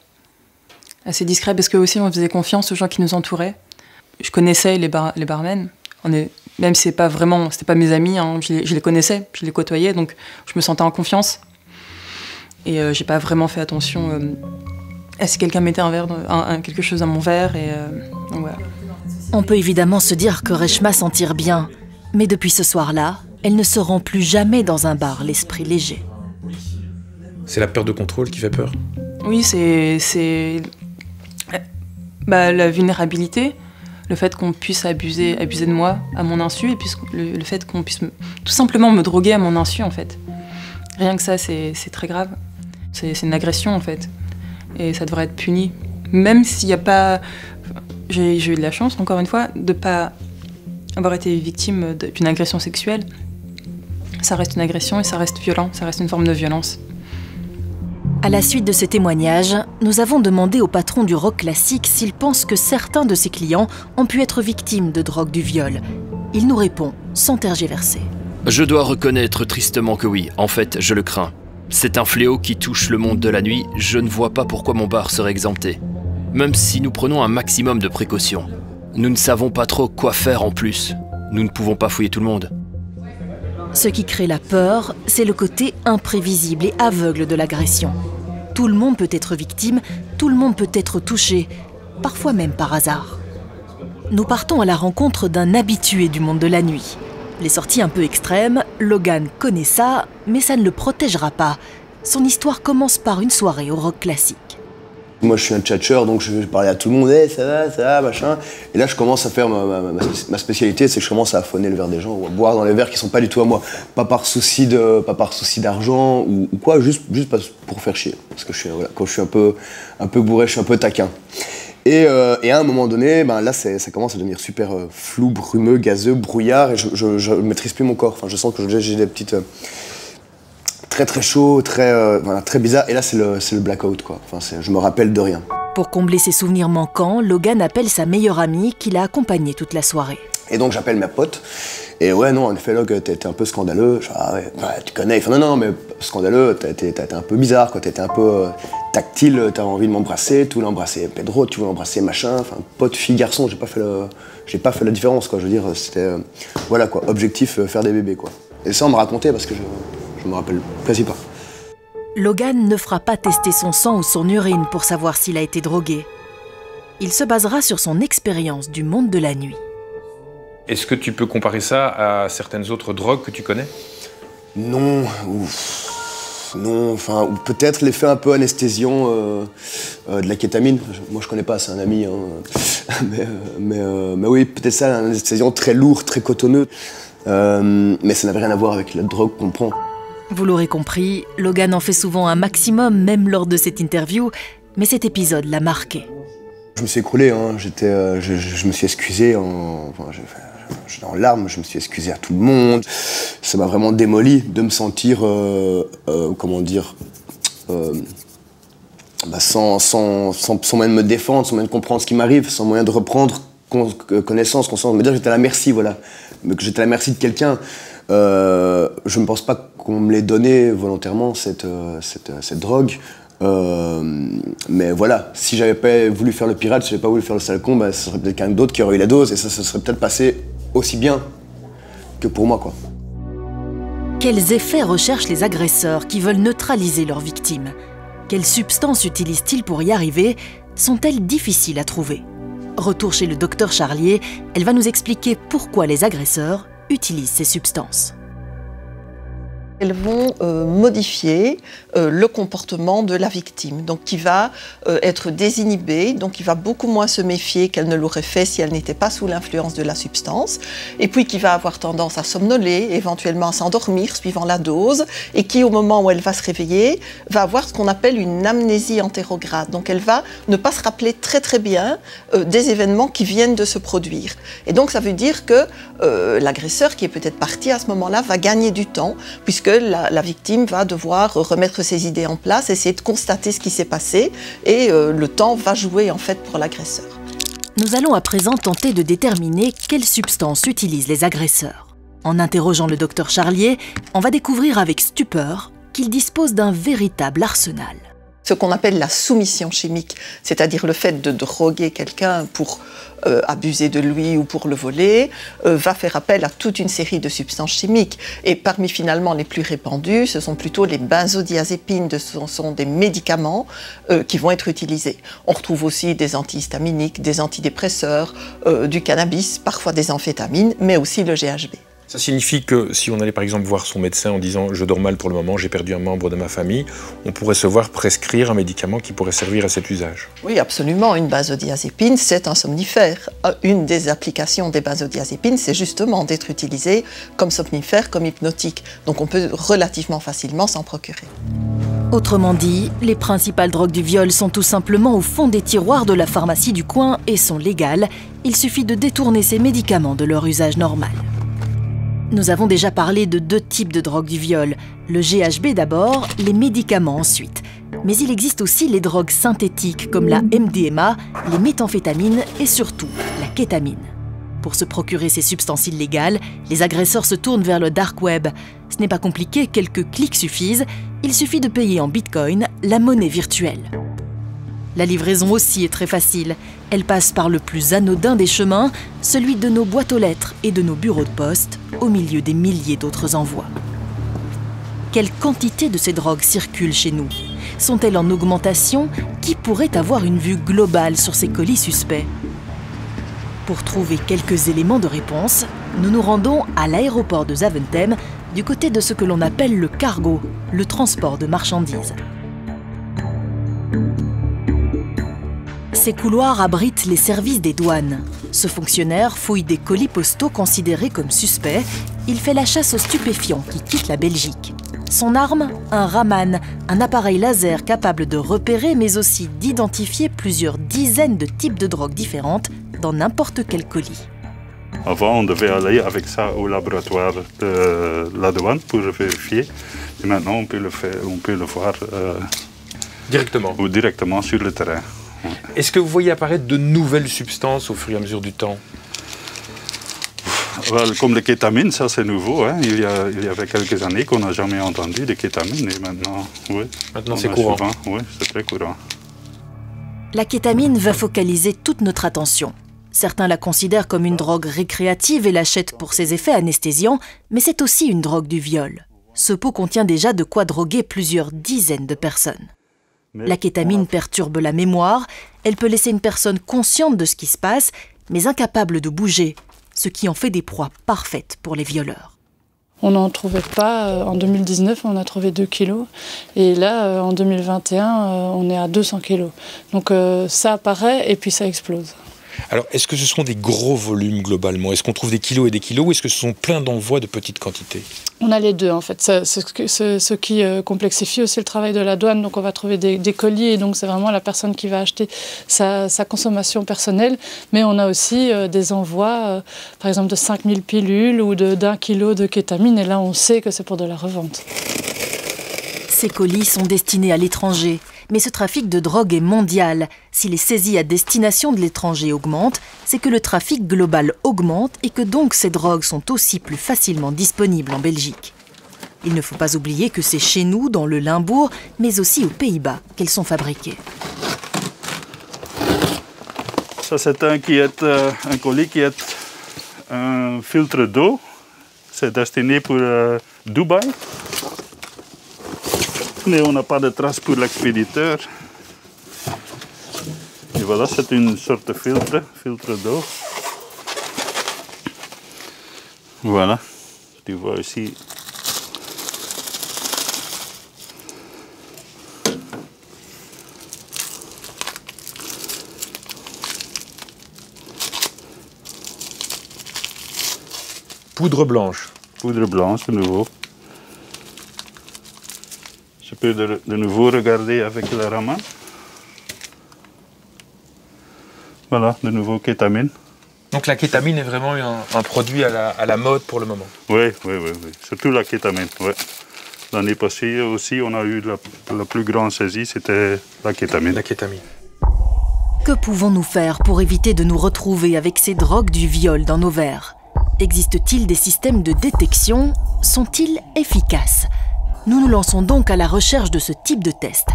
Assez discret parce que aussi on faisait confiance aux gens qui nous entouraient. Je connaissais les barmen. Même si c'était pas mes amis, hein, je les connaissais, je les côtoyais, donc je me sentais en confiance. Et j'ai pas vraiment fait attention à si quelqu'un mettait quelque chose dans mon verre. Et donc voilà. On peut évidemment se dire que Reshma s'en tire bien, mais depuis ce soir-là, elle ne se rend plus jamais dans un bar l'esprit léger. C'est la perte de contrôle qui fait peur. Oui, c'est la vulnérabilité, le fait qu'on puisse abuser de moi à mon insu, et puis le fait qu'on puisse tout simplement me droguer à mon insu, en fait. Rien que ça, c'est très grave. C'est une agression, en fait. Et ça devrait être puni. Même s'il n'y a pas... J'ai eu de la chance, encore une fois, de ne pas avoir été victime d'une agression sexuelle. Ça reste une agression et ça reste violent, ça reste une forme de violence. À la suite de ces témoignages, nous avons demandé au patron du rock classique s'il pense que certains de ses clients ont pu être victimes de drogue du viol. Il nous répond sans tergiverser. Je dois reconnaître tristement que oui, en fait, je le crains. C'est un fléau qui touche le monde de la nuit, je ne vois pas pourquoi mon bar serait exempté. Même si nous prenons un maximum de précautions. Nous ne savons pas trop quoi faire en plus. Nous ne pouvons pas fouiller tout le monde. Ce qui crée la peur, c'est le côté imprévisible et aveugle de l'agression. Tout le monde peut être victime, tout le monde peut être touché, parfois même par hasard. Nous partons à la rencontre d'un habitué du monde de la nuit. Les sorties un peu extrêmes, Logan connaît ça, mais ça ne le protégera pas. Son histoire commence par une soirée au rock classique. Moi, je suis un tchatcheur, donc je vais parler à tout le monde, hey, ça va, machin. Et là, je commence à faire ma spécialité, c'est que je commence à affonner le verre des gens, ou à boire dans les verres qui sont pas du tout à moi. Pas par souci d'argent ou quoi, juste pour faire chier. Parce que quand je suis un peu bourré, je suis un peu taquin. Et à un moment donné, là, ça commence à devenir super flou, brumeux, gazeux, brouillard, et je maîtrise plus mon corps. Enfin, je sens que j'ai des petites... très chaud, très bizarre. Et là, c'est le blackout, quoi. Enfin, je me rappelle de rien. Pour combler ses souvenirs manquants, Logan appelle sa meilleure amie qui l'a accompagnée toute la soirée. Et donc, j'appelle ma pote. Et ouais, non, en effet, Log, t'es un peu scandaleux. Je dis, ah ouais, tu connais. Il fait, non, mais scandaleux, t'es un peu bizarre, quoi. T'étais un peu tactile, t'as envie de m'embrasser, tu voulais embrasser Pedro, tu voulais embrasser machin. Enfin, pote, fille, garçon, j'ai pas fait la différence, quoi. Je veux dire, c'était, voilà, quoi. Objectif, faire des bébés, quoi. Et ça, on me racontait parce que je me rappelle quasi pas. Logan ne fera pas tester son sang ou son urine pour savoir s'il a été drogué. Il se basera sur son expérience du monde de la nuit. Est-ce que tu peux comparer ça à certaines autres drogues que tu connais? Non, non, enfin, ou peut-être l'effet un peu anesthésiant de la kétamine. Moi, je connais pas, c'est un ami, hein. mais oui, peut-être ça, un anesthésiant très lourd, très cotonneux. Mais ça n'avait rien à voir avec la drogue qu'on prend. Vous l'aurez compris, Logan en fait souvent un maximum, même lors de cette interview, mais cet épisode l'a marqué. Je me suis écroulé, hein. Je me suis excusé, j'étais en larmes, je me suis excusé à tout le monde. Ça m'a vraiment démoli de me sentir, comment dire, sans moyen de me défendre, sans moyen de comprendre ce qui m'arrive, sans moyen de reprendre connaissance, conscience, me dire que j'étais à la merci, voilà. Que j'étais à la merci de quelqu'un. Je ne pense pas qu'on me l'ait donné volontairement, cette drogue. Mais voilà, si j'avais pas voulu faire le pirate, si j'avais pas voulu faire le sale con, ce serait peut-être quelqu'un d'autre qui aurait eu la dose et ça serait peut-être passé aussi bien que pour moi, quoi. Quels effets recherchent les agresseurs qui veulent neutraliser leurs victimes? Quelles substances utilisent-ils pour y arriver? Sont-elles difficiles à trouver? Retour chez le docteur Charlier, elle va nous expliquer pourquoi les agresseurs utilisent ces substances. Elles vont modifier le comportement de la victime, donc qui va être désinhibée, donc qui va beaucoup moins se méfier qu'elle ne l'aurait fait si elle n'était pas sous l'influence de la substance, et puis qui va avoir tendance à somnoler, éventuellement à s'endormir suivant la dose, et qui au moment où elle va se réveiller, va avoir ce qu'on appelle une amnésie antérograde. Donc elle va ne pas se rappeler très bien des événements qui viennent de se produire. Et donc ça veut dire que l'agresseur qui est peut-être parti à ce moment-là va gagner du temps, puisque la victime va devoir remettre ses idées en place, essayer de constater ce qui s'est passé, et le temps va jouer en fait pour l'agresseur. Nous allons à présent tenter de déterminer quelles substances utilisent les agresseurs. En interrogeant le docteur Charlier, on va découvrir avec stupeur qu'il dispose d'un véritable arsenal. Ce qu'on appelle la soumission chimique, c'est-à-dire le fait de droguer quelqu'un pour abuser de lui ou pour le voler, va faire appel à toute une série de substances chimiques. Et parmi finalement les plus répandues, ce sont plutôt les benzodiazépines, ce sont des médicaments qui vont être utilisés. On retrouve aussi des antihistaminiques, des antidépresseurs, du cannabis, parfois des amphétamines, mais aussi le GHB. Ça signifie que si on allait par exemple voir son médecin en disant « je dors mal pour le moment, j'ai perdu un membre de ma famille », on pourrait se voir prescrire un médicament qui pourrait servir à cet usage. Oui, absolument. Une benzodiazépine, c'est un somnifère. Une des applications des benzodiazépines, c'est justement d'être utilisé comme somnifère, comme hypnotique. Donc on peut relativement facilement s'en procurer. Autrement dit, les principales drogues du viol sont tout simplement au fond des tiroirs de la pharmacie du coin et sont légales. Il suffit de détourner ces médicaments de leur usage normal. Nous avons déjà parlé de 2 types de drogues du viol. Le GHB d'abord, les médicaments ensuite. Mais il existe aussi les drogues synthétiques comme la MDMA, les méthamphétamines et surtout la kétamine. Pour se procurer ces substances illégales, les agresseurs se tournent vers le dark web. Ce n'est pas compliqué, quelques clics suffisent. Il suffit de payer en bitcoin, la monnaie virtuelle. La livraison aussi est très facile. Elle passe par le plus anodin des chemins, celui de nos boîtes aux lettres et de nos bureaux de poste, au milieu des milliers d'autres envois. Quelle quantité de ces drogues circulent chez nous? Sont-elles en augmentation? Qui pourrait avoir une vue globale sur ces colis suspects? Pour trouver quelques éléments de réponse, nous nous rendons à l'aéroport de Zaventem, du côté de ce que l'on appelle le cargo, le transport de marchandises. Ces couloirs abritent les services des douanes. Ce fonctionnaire fouille des colis postaux considérés comme suspects. Il fait la chasse aux stupéfiants qui quittent la Belgique. Son arme, un Raman, un appareil laser capable de repérer mais aussi d'identifier plusieurs dizaines de types de drogues différentes dans n'importe quel colis. Avant, on devait aller avec ça au laboratoire de la douane pour vérifier. Et maintenant, on peut le voir directement. Ou directement sur le terrain. Est-ce que vous voyez apparaître de nouvelles substances au fur et à mesure du temps? Comme le kétamine, ça c'est nouveau. Hein. Il y avait quelques années qu'on n'a jamais entendu de kétamine et maintenant, oui. Maintenant c'est courant. Oui, c'est très courant. La kétamine va focaliser toute notre attention. Certains la considèrent comme une drogue récréative et l'achètent pour ses effets anesthésiants, mais c'est aussi une drogue du viol. Ce pot contient déjà de quoi droguer plusieurs dizaines de personnes. La kétamine perturbe la mémoire, elle peut laisser une personne consciente de ce qui se passe, mais incapable de bouger, ce qui en fait des proies parfaites pour les violeurs. On n'en trouvait pas, en 2019 on a trouvé 2 kilos, et là en 2021 on est à 200 kilos. Donc ça apparaît et puis ça explose. Alors, est-ce que ce sont des gros volumes globalement? Est-ce qu'on trouve des kilos et des kilos ou est-ce que ce sont plein d'envois de petites quantités? On a les deux en fait. C'est ce qui complexifie aussi le travail de la douane. Donc on va trouver des colis et donc c'est vraiment la personne qui va acheter sa consommation personnelle. Mais on a aussi des envois, par exemple de 5000 pilules ou d'1 kilo de kétamine. Et là on sait que c'est pour de la revente. Ces colis sont destinés à l'étranger. Mais ce trafic de drogue est mondial. Si les saisies à destination de l'étranger augmentent, c'est que le trafic global augmente et que donc ces drogues sont aussi plus facilement disponibles en Belgique. Il ne faut pas oublier que c'est chez nous, dans le Limbourg, mais aussi aux Pays-Bas, qu'elles sont fabriquées. Ça, c'est un colis qui est un filtre d'eau. C'est destiné pour Dubaï. Mais on n'a pas de traces pour l'expéditeur. Et voilà, c'est une sorte de filtre d'eau. Voilà, tu vois ici. Poudre blanche. Poudre blanche, de nouveau. Je peux de nouveau regarder avec le Raman. Voilà, de nouveau kétamine. Donc la kétamine est vraiment un produit à la mode pour le moment. Oui. Surtout la kétamine. Ouais. L'année passée aussi, on a eu la plus grande saisie, c'était la kétamine. La kétamine. Que pouvons-nous faire pour éviter de nous retrouver avec ces drogues du viol dans nos verres? Existe-t-il des systèmes de détection? Sont-ils efficaces? Nous nous lançons donc à la recherche de ce type de test.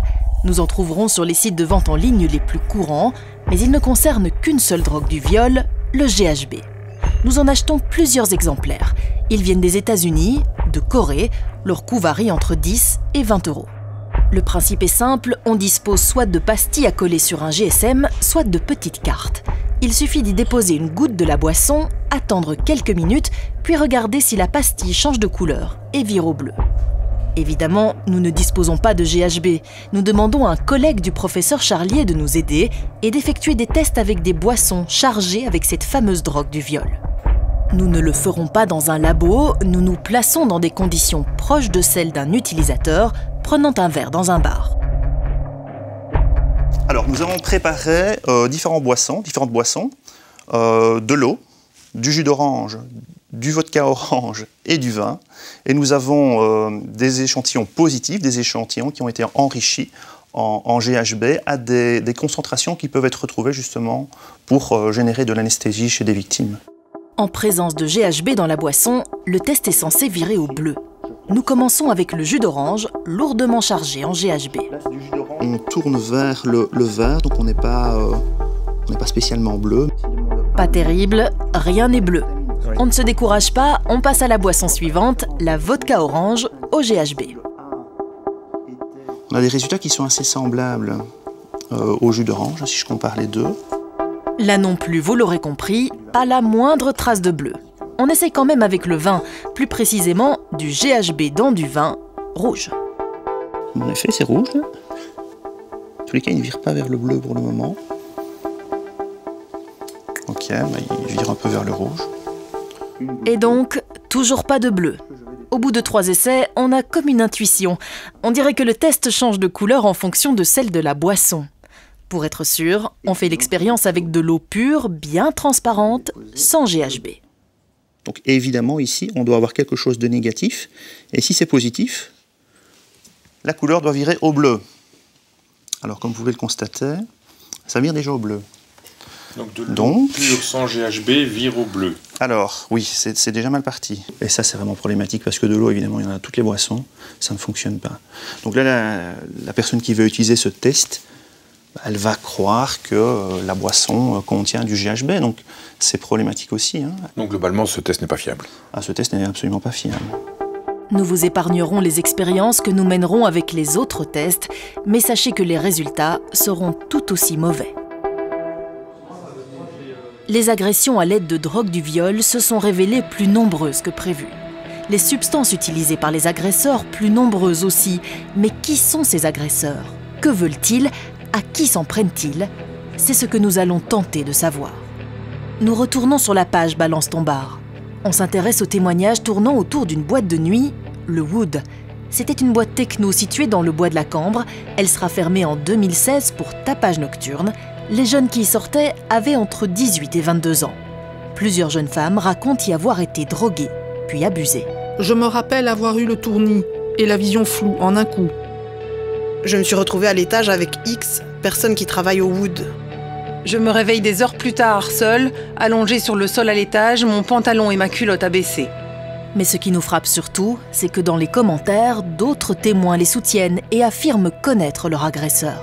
Nous en trouverons sur les sites de vente en ligne les plus courants, mais ils ne concernent qu'une seule drogue du viol, le GHB. Nous en achetons plusieurs exemplaires. Ils viennent des États-Unis, de Corée. Leur coût varie entre 10 et 20 €. Le principe est simple, on dispose soit de pastilles à coller sur un GSM, soit de petites cartes. Il suffit d'y déposer une goutte de la boisson, attendre quelques minutes, puis regarder si la pastille change de couleur et vire au bleu. Évidemment, nous ne disposons pas de GHB. Nous demandons à un collègue du professeur Charlier de nous aider et d'effectuer des tests avec des boissons chargées avec cette fameuse drogue du viol. Nous ne le ferons pas dans un labo, nous nous plaçons dans des conditions proches de celles d'un utilisateur prenant un verre dans un bar. Alors, nous avons préparé différentes boissons, de l'eau, du jus d'orange, du vodka orange et du vin. Et nous avons des échantillons positifs, des échantillons qui ont été enrichis en GHB à des concentrations qui peuvent être retrouvées justement pour générer de l'anesthésie chez des victimes. En présence de GHB dans la boisson, le test est censé virer au bleu. Nous commençons avec le jus d'orange, lourdement chargé en GHB. On tourne vers le vert, donc on n'est pas spécialement bleu. Pas terrible, rien n'est bleu. On ne se décourage pas, on passe à la boisson suivante, la vodka orange au GHB. On a des résultats qui sont assez semblables au jus d'orange, si je compare les deux. Là non plus, vous l'aurez compris, pas la moindre trace de bleu. On essaie quand même avec le vin, plus précisément du GHB dans du vin rouge. En effet, c'est rouge. En tous les cas, il ne vire pas vers le bleu pour le moment. Ok, il vire un peu vers le rouge. Et donc, toujours pas de bleu. Au bout de 3 essais, on a comme une intuition. On dirait que le test change de couleur en fonction de celle de la boisson. Pour être sûr, on fait l'expérience avec de l'eau pure, bien transparente, sans GHB. Donc évidemment, ici, on doit avoir quelque chose de négatif. Et si c'est positif, la couleur doit virer au bleu. Alors, comme vous pouvez le constater, ça vire déjà au bleu. Donc de l'eau pure sans GHB vire au bleu. Alors, oui, c'est déjà mal parti. Et ça, c'est vraiment problématique parce que de l'eau, évidemment, il y en a dans toutes les boissons. Ça ne fonctionne pas. Donc là, la personne qui veut utiliser ce test, elle va croire que la boisson contient du GHB, donc c'est problématique aussi. Donc globalement, ce test n'est pas fiable. Ce test n'est absolument pas fiable. Nous vous épargnerons les expériences que nous mènerons avec les autres tests, mais sachez que les résultats seront tout aussi mauvais. Les agressions à l'aide de drogue du viol se sont révélées plus nombreuses que prévu. Les substances utilisées par les agresseurs plus nombreuses aussi. Mais qui sont ces agresseurs? Que veulent-ils? À qui s'en prennent-ils? C'est ce que nous allons tenter de savoir. Nous retournons sur la page Balance ton bar. On s'intéresse aux témoignages tournant autour d'une boîte de nuit, le Wood. C'était une boîte techno située dans le bois de la Cambre. Elle sera fermée en 2016 pour tapage nocturne. Les jeunes qui y sortaient avaient entre 18 et 22 ans. Plusieurs jeunes femmes racontent y avoir été droguées, puis abusées. Je me rappelle avoir eu le tournis et la vision floue en un coup. Je me suis retrouvée à l'étage avec X, personne qui travaille au Wood. Je me réveille des heures plus tard, seule, allongée sur le sol à l'étage, mon pantalon et ma culotte abaissés. Mais ce qui nous frappe surtout, c'est que dans les commentaires, d'autres témoins les soutiennent et affirment connaître leur agresseur.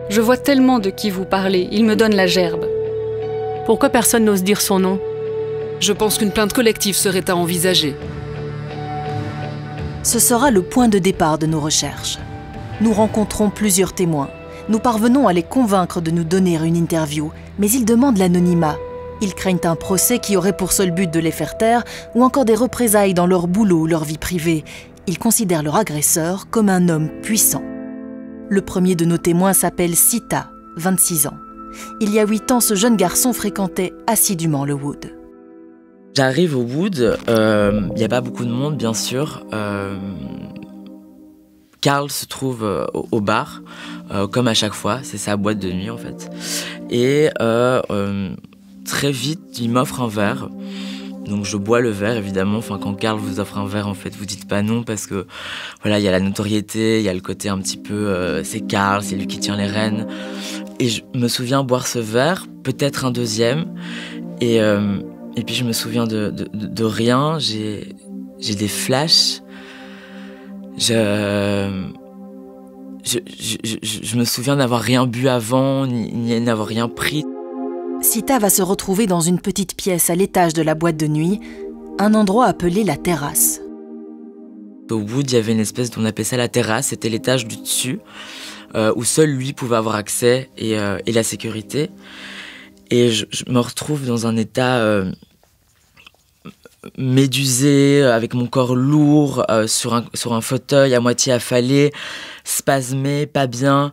Je vois tellement de qui vous parlez, il me donne la gerbe. Pourquoi personne n'ose dire son nom? Je pense qu'une plainte collective serait à envisager. Ce sera le point de départ de nos recherches. Nous rencontrons plusieurs témoins. Nous parvenons à les convaincre de nous donner une interview, mais ils demandent l'anonymat. Ils craignent un procès qui aurait pour seul but de les faire taire ou encore des représailles dans leur boulot ou leur vie privée. Ils considèrent leur agresseur comme un homme puissant. Le premier de nos témoins s'appelle Sita, 26 ans. Il y a 8 ans, ce jeune garçon fréquentait assidûment le Wood. J'arrive au Wood, il n'y a pas beaucoup de monde bien sûr. Carl se trouve au bar, comme à chaque fois, c'est sa boîte de nuit en fait. Et très vite, il m'offre un verre. Donc je bois le verre évidemment. Enfin, quand Carl vous offre un verre, en fait, vous dites pas non parce que voilà, il y a la notoriété, il y a le côté un petit peu, c'est Carl, c'est lui qui tient les rênes. Et je me souviens boire ce verre, peut-être un deuxième. Et puis je me souviens de rien. J'ai des flashs. Je Je me souviens n'avoir rien bu avant, ni n'avoir rien pris. Sita va se retrouver dans une petite pièce à l'étage de la boîte de nuit, un endroit appelé la terrasse. Au Wood, il y avait une espèce, on appelait ça la terrasse, c'était l'étage du dessus, où seul lui pouvait avoir accès et la sécurité. Et je me retrouve dans un état médusé, avec mon corps lourd, sur un fauteuil à moitié affalé, spasmé, pas bien,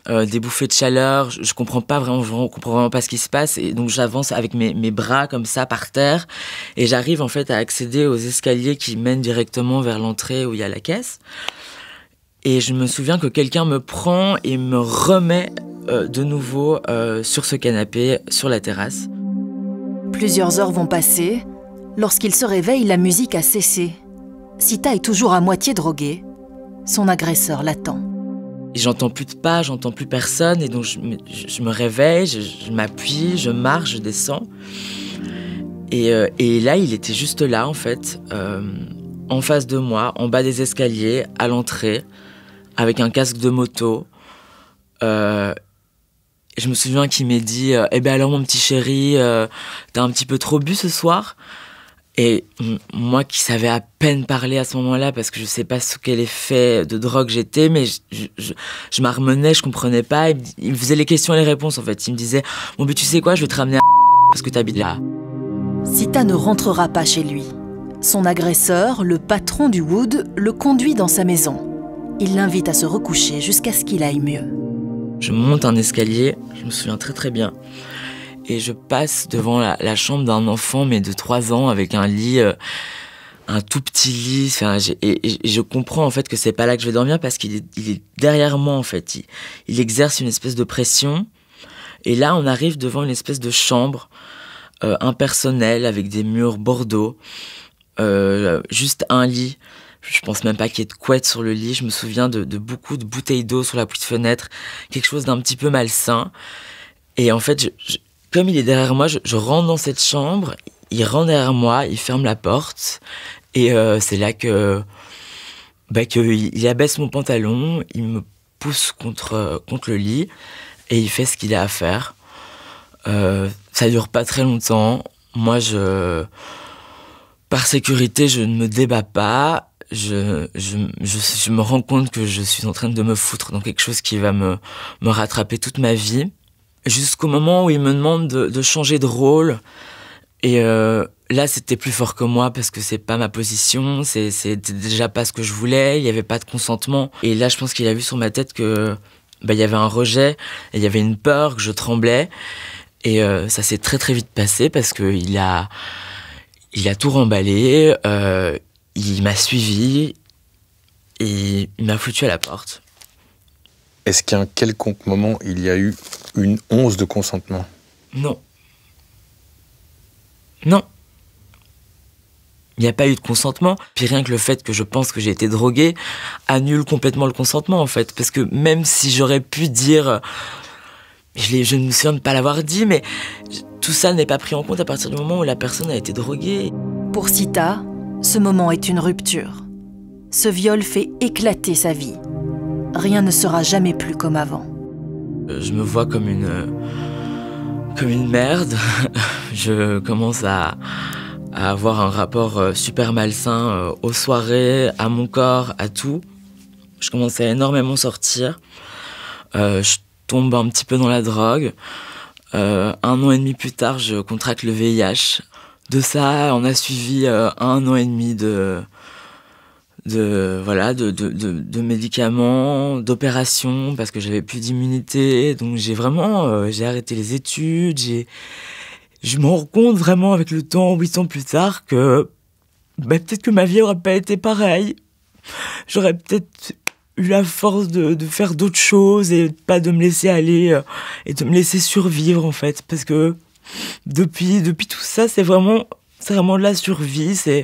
des bouffées de chaleur. Je comprends pas vraiment, je comprends vraiment pas ce qui se passe. Et donc j'avance avec mes bras comme ça par terre, et j'arrive en fait à accéder aux escaliers qui mènent directement vers l'entrée où il y a la caisse. Et je me souviens que quelqu'un me prend et me remet de nouveau sur ce canapé, sur la terrasse. Plusieurs heures vont passer. Lorsqu'il se réveille, la musique a cessé. Sita est toujours à moitié droguée. Son agresseur l'attend. J'entends plus de pas, j'entends plus personne, et donc je me réveille, je m'appuie, je marche, je descends. Et là, il était juste là, en fait, en face de moi, en bas des escaliers, à l'entrée, avec un casque de moto. Je me souviens qu'il m'a dit « Eh ben alors, mon petit chéri, t'as un petit peu trop bu ce soir ?» Et moi qui savais à peine parler à ce moment-là, parce que je sais pas sous quel effet de drogue j'étais, mais je m'armenais, je comprenais pas. Il me faisait les questions et les réponses, en fait. Il me disait « Bon, mais tu sais quoi, je vais te ramener à parce que t'habites là. » Sita ne rentrera pas chez lui. Son agresseur, le patron du Wood, le conduit dans sa maison. Il l'invite à se recoucher jusqu'à ce qu'il aille mieux. Je monte un escalier, je me souviens très très bien. Et je passe devant la chambre d'un enfant, mais de 3 ans, avec un lit, un tout petit lit. Enfin, et je comprends en fait que c'est pas là que je vais dormir, parce qu'il est derrière moi en fait. Il exerce une espèce de pression. Et là, on arrive devant une espèce de chambre impersonnelle, avec des murs bordeaux, juste un lit. Je pense même pas qu'il y ait de couette sur le lit. Je me souviens de beaucoup de bouteilles d'eau sur la petite fenêtre, quelque chose d'un petit peu malsain. Et en fait, comme il est derrière moi, je rentre dans cette chambre, il rentre derrière moi, il ferme la porte, et c'est là que il abaisse mon pantalon, il me pousse contre le lit, et il fait ce qu'il a à faire. Ça dure pas très longtemps. Moi, par sécurité, je ne me débats pas. Je me rends compte que je suis en train de me foutre dans quelque chose qui va me rattraper toute ma vie. Jusqu'au moment où il me demande de changer de rôle. Et là, c'était plus fort que moi, parce que c'est pas ma position, c'était déjà pas ce que je voulais, il y avait pas de consentement. Et là, je pense qu'il a vu sur ma tête que il y avait un rejet, et il y avait une peur, que je tremblais. Et ça s'est très très vite passé, parce qu'il a tout remballé, il m'a suivi, et il m'a foutu à la porte. Est-ce qu'à un quelconque moment, il y a eu une once de consentement? Non. Non. Il n'y a pas eu de consentement. Puis rien que le fait que je pense que j'ai été droguée annule complètement le consentement, en fait. Parce que même si j'aurais pu dire... Je ne me souviens de pas l'avoir dit, mais tout ça n'est pas pris en compte à partir du moment où la personne a été droguée. Pour Sita, ce moment est une rupture. Ce viol fait éclater sa vie. Rien ne sera jamais plus comme avant. Je me vois comme une merde. Je commence à avoir un rapport super malsain aux soirées, à mon corps, à tout. Je commence à énormément sortir. Je tombe un petit peu dans la drogue. 1 an et demi plus tard, je contracte le VIH. De ça, on a suivi 1 an et demi de médicaments, d'opérations, parce que j'avais plus d'immunité. Donc j'ai arrêté les études. Je me rends compte vraiment avec le temps, 8 ans plus tard, que peut-être que ma vie aurait pas été pareille. J'aurais peut-être eu la force de faire d'autres choses, et pas de me laisser aller et de me laisser survivre, en fait, parce que depuis tout ça, c'est vraiment de la survie. C'est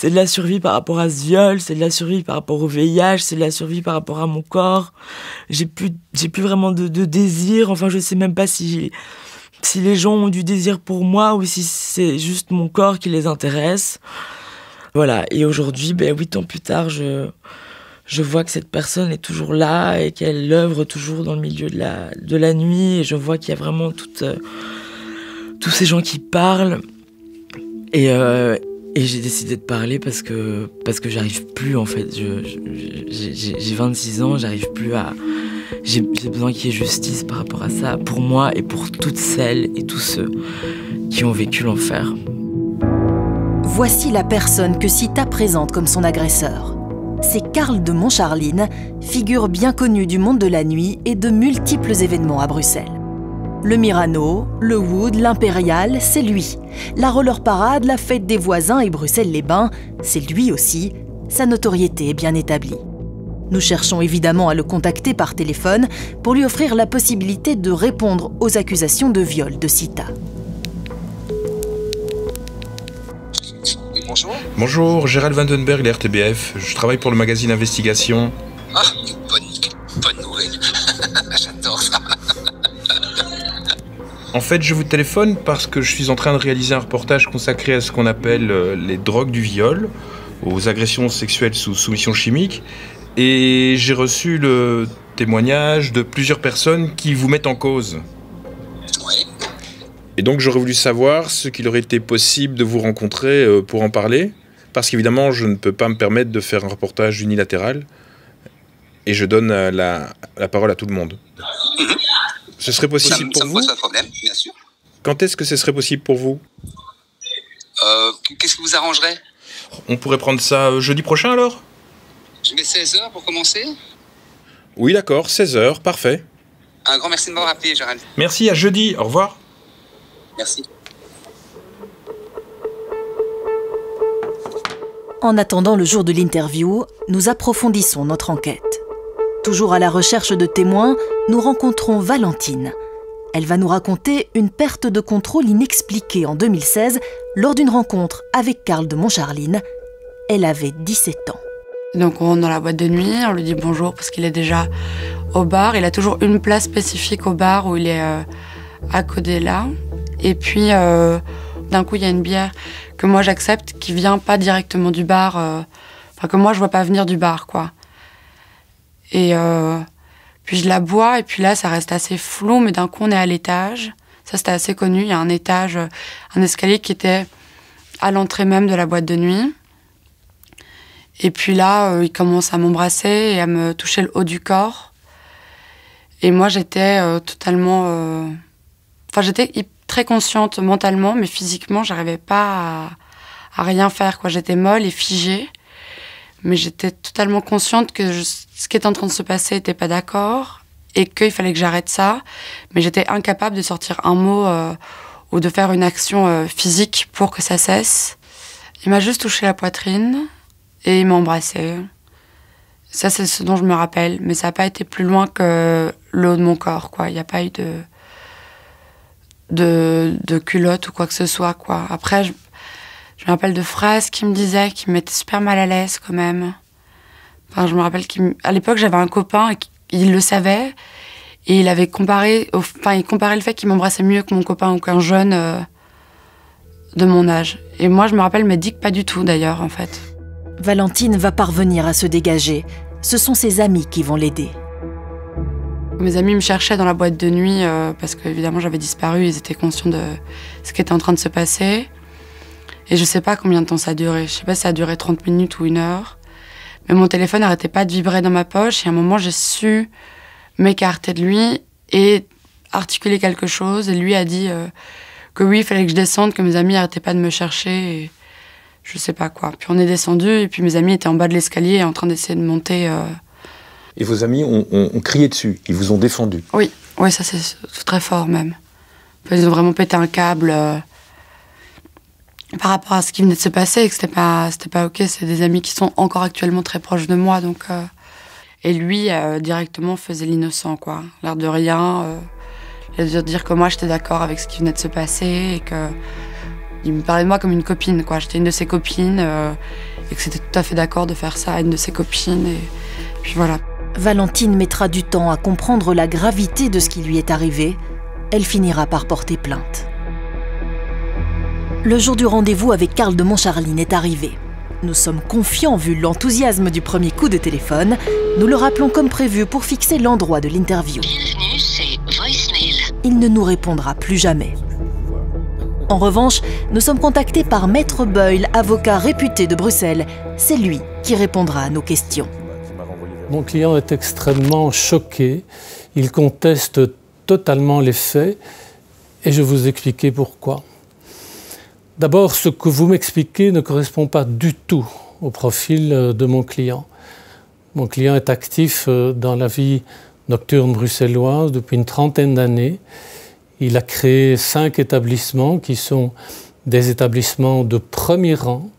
de la survie par rapport à ce viol, c'est de la survie par rapport au VIH, c'est de la survie par rapport à mon corps. J'ai plus vraiment de désir. Enfin, je sais même pas si les gens ont du désir pour moi, ou si c'est juste mon corps qui les intéresse. Voilà. Et aujourd'hui, 8 ans plus tard, je je vois que cette personne est toujours là et qu'elle œuvre toujours dans le milieu de la nuit. Et je vois qu'il y a vraiment tous ces gens qui parlent. Et j'ai décidé de parler parce que j'arrive plus, en fait. J'ai 26 ans, j'arrive plus à... J'ai besoin qu'il y ait justice par rapport à ça, pour moi et pour toutes celles et tous ceux qui ont vécu l'enfer. Voici la personne que Sita présente comme son agresseur. C'est Karl de Montcharline, figure bien connue du monde de la nuit et de multiples événements à Bruxelles. Le Myrano, le Wood, l'Impérial, c'est lui. La Roller Parade, la fête des voisins et Bruxelles-les-Bains, c'est lui aussi. Sa notoriété est bien établie. Nous cherchons évidemment à le contacter par téléphone pour lui offrir la possibilité de répondre aux accusations de viol de Sita. Bonjour. Bonjour, Gérald Vandenberg, la RTBF. Je travaille pour le magazine Investigation. Ah, bonne nouvelle. J'adore ça. En fait, je vous téléphone parce que je suis en train de réaliser un reportage consacré à ce qu'on appelle les drogues du viol, aux agressions sexuelles sous soumission chimique. Et j'ai reçu le témoignage de plusieurs personnes qui vous mettent en cause. Et donc j'aurais voulu savoir ce qu'il aurait été possible de vous rencontrer pour en parler, parce qu'évidemment je ne peux pas me permettre de faire un reportage unilatéral, et je donne la parole à tout le monde. Ce serait possible pour vous ? Ça me pose pas de problème, bien sûr. Quand est-ce que ce serait possible pour vous ? Qu'est-ce qui vous arrangerait ? On pourrait prendre ça jeudi prochain alors ? Je mets 16h pour commencer. Oui d'accord, 16h, parfait. Un grand merci de m'avoir appelé, Gérald. Merci, à jeudi, au revoir. Merci. En attendant le jour de l'interview, nous approfondissons notre enquête. Toujours à la recherche de témoins, nous rencontrons Valentine. Elle va nous raconter une perte de contrôle inexpliquée en 2016 lors d'une rencontre avec Karl de Montcharline. Elle avait 17 ans. Donc on rentre dans la boîte de nuit, on lui dit bonjour parce qu'il est déjà au bar. Il a toujours une place spécifique au bar où il est accoudé là. Et puis d'un coup il y a une bière que moi j'accepte qui vient pas directement du bar, enfin que moi je vois pas venir du bar quoi. Et puis je la bois et puis là ça reste assez flou, mais d'un coup on est à l'étage. Ça c'était assez connu, il y a un étage, un escalier qui était à l'entrée même de la boîte de nuit. Et puis là il commence à m'embrasser et à me toucher le haut du corps. Et moi j'étais totalement, enfin j'étais très consciente mentalement, mais physiquement, j'arrivais pas à rien faire, quoi. J'étais molle et figée, mais j'étais totalement consciente que ce qui était en train de se passer n'était pas d'accord et qu'il fallait que j'arrête ça, mais j'étais incapable de sortir un mot ou de faire une action physique pour que ça cesse. Il m'a juste touché la poitrine et il m'a embrassée. Ça, c'est ce dont je me rappelle, mais ça n'a pas été plus loin que le haut de mon corps, quoi. Il n'y a pas eu de culotte ou quoi que ce soit, quoi. Après, je me rappelle de phrases qu'il me disait qui me mettaient super mal à l'aise, quand même. Enfin, je me rappelle qu'à l'époque, j'avais un copain, et il le savait, et il avait comparé le fait qu'il m'embrassait mieux que mon copain ou qu'un jeune de mon âge. Et moi, je me rappelle, me dit que pas du tout, d'ailleurs, en fait. Valentine va parvenir à se dégager. Ce sont ses amis qui vont l'aider. Mes amis me cherchaient dans la boîte de nuit parce qu'évidemment j'avais disparu, ils étaient conscients de ce qui était en train de se passer. Et je sais pas combien de temps ça a duré, je sais pas si ça a duré 30 minutes ou 1 heure. Mais mon téléphone n'arrêtait pas de vibrer dans ma poche et à un moment j'ai su m'écarter de lui et articuler quelque chose. Et lui a dit que oui, il fallait que je descende, que mes amis n'arrêtaient pas de me chercher et je sais pas quoi. Puis on est descendu et puis mes amis étaient en bas de l'escalier en train d'essayer de monter... Et vos amis ont crié dessus, ils vous ont défendu. Oui, ça c'est très fort même. Ils ont vraiment pété un câble par rapport à ce qui venait de se passer et que c'était pas ok. C'est des amis qui sont encore actuellement très proches de moi. Donc, et lui, directement, faisait l'innocent, quoi. L'air de rien. Il a dû dire que moi, j'étais d'accord avec ce qui venait de se passer et qu'il me parlait de moi comme une copine, quoi. J'étais une de ses copines et que c'était tout à fait d'accord de faire ça à une de ses copines. Et puis voilà. Valentine mettra du temps à comprendre la gravité de ce qui lui est arrivé. Elle finira par porter plainte. Le jour du rendez-vous avec Karl de Montcharline est arrivé. Nous sommes confiants vu l'enthousiasme du premier coup de téléphone. Nous le rappelons comme prévu pour fixer l'endroit de l'interview. Bienvenue, c'est Voicemail. Il ne nous répondra plus jamais. En revanche, nous sommes contactés par Maître Boyle, avocat réputé de Bruxelles. C'est lui qui répondra à nos questions. Mon client est extrêmement choqué. Il conteste totalement les faits et je vais vous expliquer pourquoi. D'abord, ce que vous m'expliquez ne correspond pas du tout au profil de mon client. Mon client est actif dans la vie nocturne bruxelloise depuis une trentaine d'années. Il a créé 5 établissements qui sont des établissements de premier rang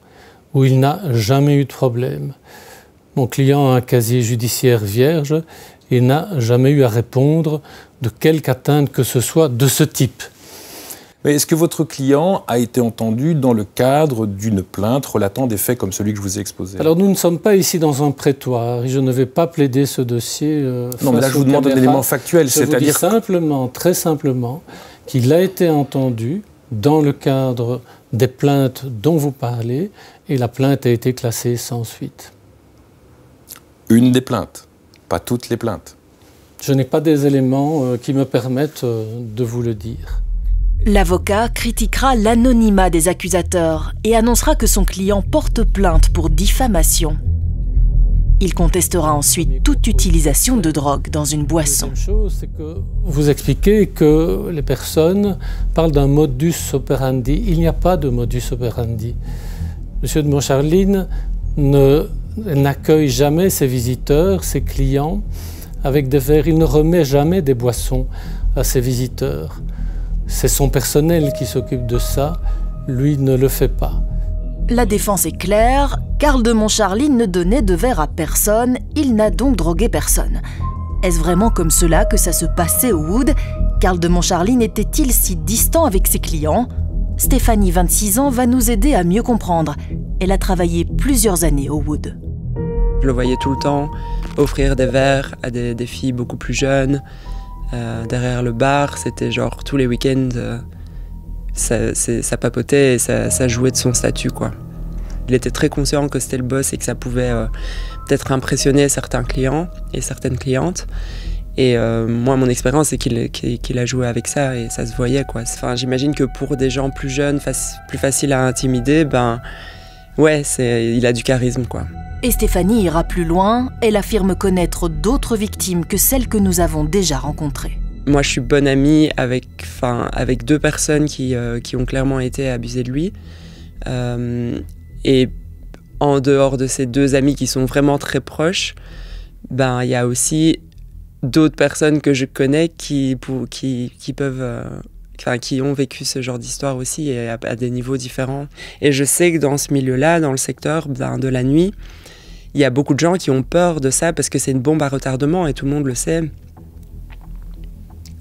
où il n'a jamais eu de problème. Mon client a un casier judiciaire vierge et n'a jamais eu à répondre de quelque atteinte que ce soit de ce type. Mais est-ce que votre client a été entendu dans le cadre d'une plainte relatant des faits comme celui que je vous ai exposé? Alors nous ne sommes pas ici dans un prétoire et je ne vais pas plaider ce dossier. Non, mais là je vous demande un élément factuel, c'est-à-dire... Je vous dis simplement, très simplement, qu'il a été entendu dans le cadre des plaintes dont vous parlez et la plainte a été classée sans suite. Une des plaintes, pas toutes les plaintes. Je n'ai pas des éléments qui me permettent de vous le dire. L'avocat critiquera l'anonymat des accusateurs et annoncera que son client porte plainte pour diffamation. Il contestera ensuite toute utilisation de drogue dans une boisson. La deuxième chose, c'est que vous expliquez que les personnes parlent d'un modus operandi. Il n'y a pas de modus operandi. Monsieur de Montcharline n'accueille jamais ses visiteurs, ses clients, avec des verres. Il ne remet jamais des boissons à ses visiteurs. C'est son personnel qui s'occupe de ça, lui ne le fait pas. La défense est claire, Karl de Montcharline ne donnait de verre à personne, il n'a donc drogué personne. Est-ce vraiment comme cela que ça se passait au Wood? Karl de Montcharline était-il si distant avec ses clients? Stéphanie, 26 ans, va nous aider à mieux comprendre. Elle a travaillé plusieurs années au Wood. Je le voyais tout le temps offrir des verres à des filles beaucoup plus jeunes. Derrière le bar, c'était genre tous les week-ends, ça papotait et ça jouait de son statut, quoi. Il était très conscient que c'était le boss et que ça pouvait peut-être impressionner certains clients et certaines clientes. Et moi, mon expérience, c'est qu'il a joué avec ça et ça se voyait, quoi. Enfin, j'imagine que pour des gens plus jeunes, plus faciles à intimider, ben ouais, il a du charisme, quoi. Et Stéphanie ira plus loin, elle affirme connaître d'autres victimes que celles que nous avons déjà rencontrées. Moi, je suis bonne amie avec 2 personnes qui ont clairement été abusées de lui. Et en dehors de ces 2 amis qui sont vraiment très proches, ben, il y a aussi d'autres personnes que je connais qui ont vécu ce genre d'histoire aussi et à des niveaux différents. Et je sais que dans ce milieu-là, dans le secteur de la nuit, il y a beaucoup de gens qui ont peur de ça parce que c'est une bombe à retardement et tout le monde le sait.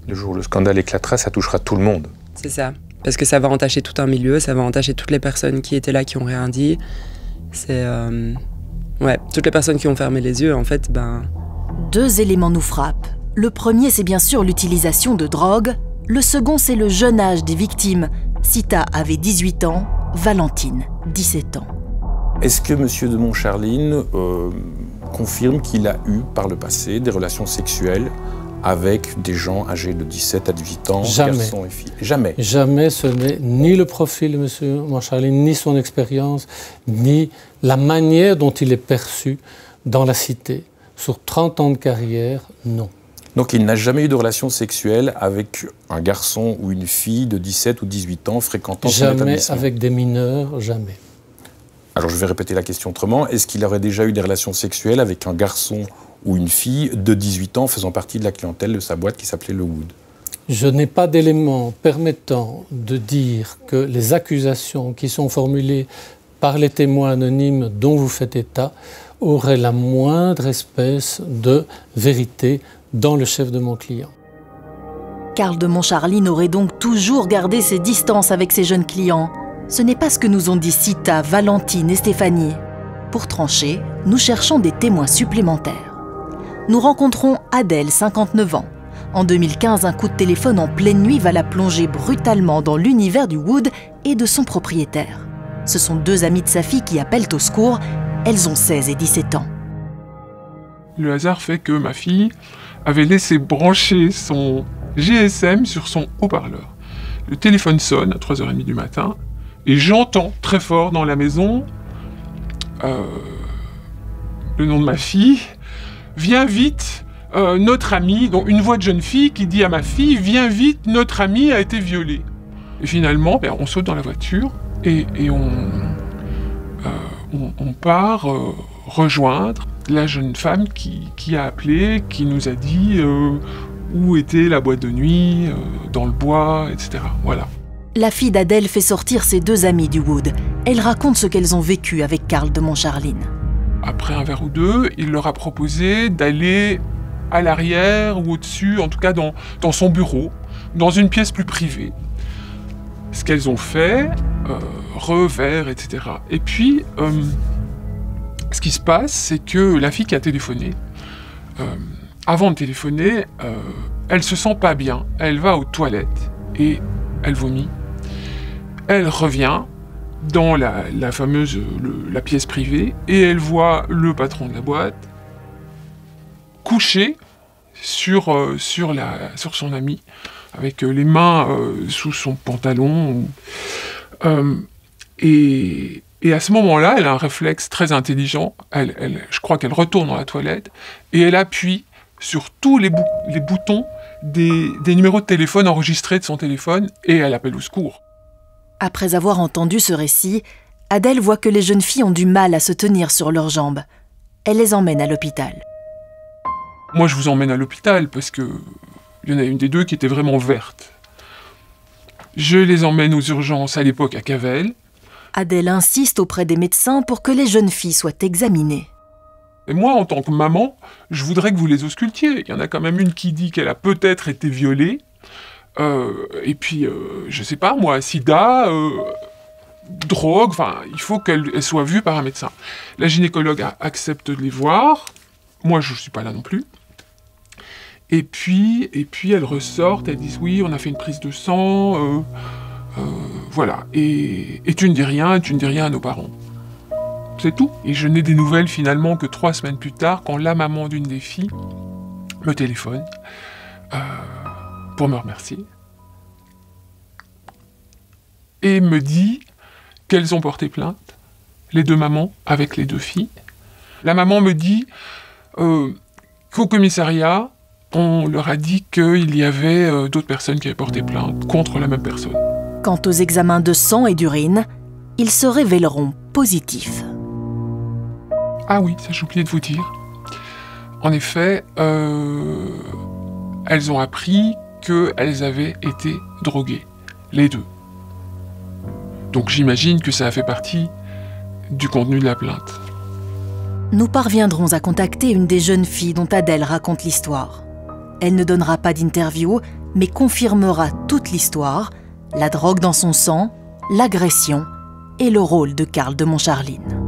Le jour où le scandale éclatera, ça touchera tout le monde. C'est ça. Parce que ça va entacher tout un milieu, ça va entacher toutes les personnes qui étaient là, qui n'ont rien dit. C'est... Ouais, toutes les personnes qui ont fermé les yeux, en fait, ben... 2 éléments nous frappent. Le premier, c'est bien sûr l'utilisation de drogue. Le second, c'est le jeune âge des victimes. Sita avait 18 ans, Valentine, 17 ans. Est-ce que M. de Montcharline confirme qu'il a eu par le passé des relations sexuelles avec des gens âgés de 17 à 18 ans, garçons et filles? Jamais. Jamais, ce n'est ni le profil de M. Montcharline, ni son expérience, ni la manière dont il est perçu dans la cité. Sur 30 ans de carrière, non. Donc il n'a jamais eu de relation sexuelle avec un garçon ou une fille de 17 ou 18 ans fréquentant son établissement? Jamais avec des mineurs, jamais. Alors je vais répéter la question autrement. Est-ce qu'il aurait déjà eu des relations sexuelles avec un garçon ou une fille de 18 ans faisant partie de la clientèle de sa boîte qui s'appelait le Wood? Je n'ai pas d'éléments permettant de dire que les accusations qui sont formulées par les témoins anonymes dont vous faites état auraient la moindre espèce de vérité dans le chef de mon client. Karl de Montcharline aurait donc toujours gardé ses distances avec ses jeunes clients. Ce n'est pas ce que nous ont dit Sita, Valentine et Stéphanie. Pour trancher, nous cherchons des témoins supplémentaires. Nous rencontrons Adèle, 59 ans. En 2015, un coup de téléphone en pleine nuit va la plonger brutalement dans l'univers du Wood et de son propriétaire. Ce sont 2 amies de sa fille qui appellent au secours. Elles ont 16 et 17 ans. Le hasard fait que ma fille avait laissé brancher son GSM sur son haut-parleur. Le téléphone sonne à 3h30 du matin et j'entends très fort dans la maison le nom de ma fille. Viens vite, notre amie, donc une voix de jeune fille qui dit à ma fille, viens vite, notre amie a été violée. Et finalement, on saute dans la voiture et on part rejoindre la jeune femme qui a appelé, qui nous a dit où était la boîte de nuit, dans le bois, etc. Voilà. La fille d'Adèle fait sortir ses 2 amies du Wood. Elle raconte ce qu'elles ont vécu avec Karl de Montcharline. Après un verre ou 2, il leur a proposé d'aller à l'arrière ou au-dessus, en tout cas dans son bureau, dans une pièce plus privée. Ce qu'elles ont fait, revers, etc. Et puis, ce qui se passe, c'est que la fille qui a téléphoné, avant de téléphoner, elle se sent pas bien. Elle va aux toilettes et elle vomit. Elle revient dans la fameuse la pièce privée et elle voit le patron de la boîte couché sur son ami avec les mains sous son pantalon. Et à ce moment-là, elle a un réflexe très intelligent. Je crois qu'elle retourne dans la toilette et elle appuie sur tous les boutons des numéros de téléphone enregistrés de son téléphone et elle appelle au secours. Après avoir entendu ce récit, Adèle voit que les jeunes filles ont du mal à se tenir sur leurs jambes. Elle les emmène à l'hôpital. Moi, je vous emmène à l'hôpital parce que il y en a une des 2 qui était vraiment verte. Je les emmène aux urgences à l'époque à Cavel. Adèle insiste auprès des médecins pour que les jeunes filles soient examinées. Et moi, en tant que maman, je voudrais que vous les auscultiez. Il y en a quand même une qui dit qu'elle a peut-être été violée. Et puis, je sais pas, moi, sida, drogue, enfin, il faut qu'elle soit vue par un médecin. La gynécologue accepte de les voir. Moi, je suis pas là non plus. Et puis elles ressortent, elles disent oui, on a fait une prise de sang, voilà. Et tu ne dis rien à nos parents. C'est tout. Et je n'ai des nouvelles finalement que 3 semaines plus tard, quand la maman d'une des filles me téléphone pour me remercier. Et me dit qu'elles ont porté plainte, les 2 mamans, avec les 2 filles. La maman me dit qu'au commissariat, on leur a dit qu'il y avait d'autres personnes qui avaient porté plainte contre la même personne. Quant aux examens de sang et d'urine, ils se révéleront positifs. Ah oui, ça j'ai oublié de vous dire. En effet, elles ont appris qu'elles avaient été droguées, les 2. Donc j'imagine que ça a fait partie du contenu de la plainte. Nous parviendrons à contacter une des jeunes filles dont Adèle raconte l'histoire. Elle ne donnera pas d'interview, mais confirmera toute l'histoire, la drogue dans son sang, l'agression et le rôle de Karl de Montcharline.